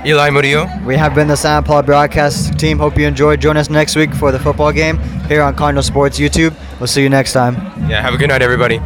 Eli Murillo. We have been the St. Paul broadcast team. Hope you enjoyed. Join us next week for the football game here on Cardinal Sports YouTube. We'll see you next time. Yeah, have a good night, everybody.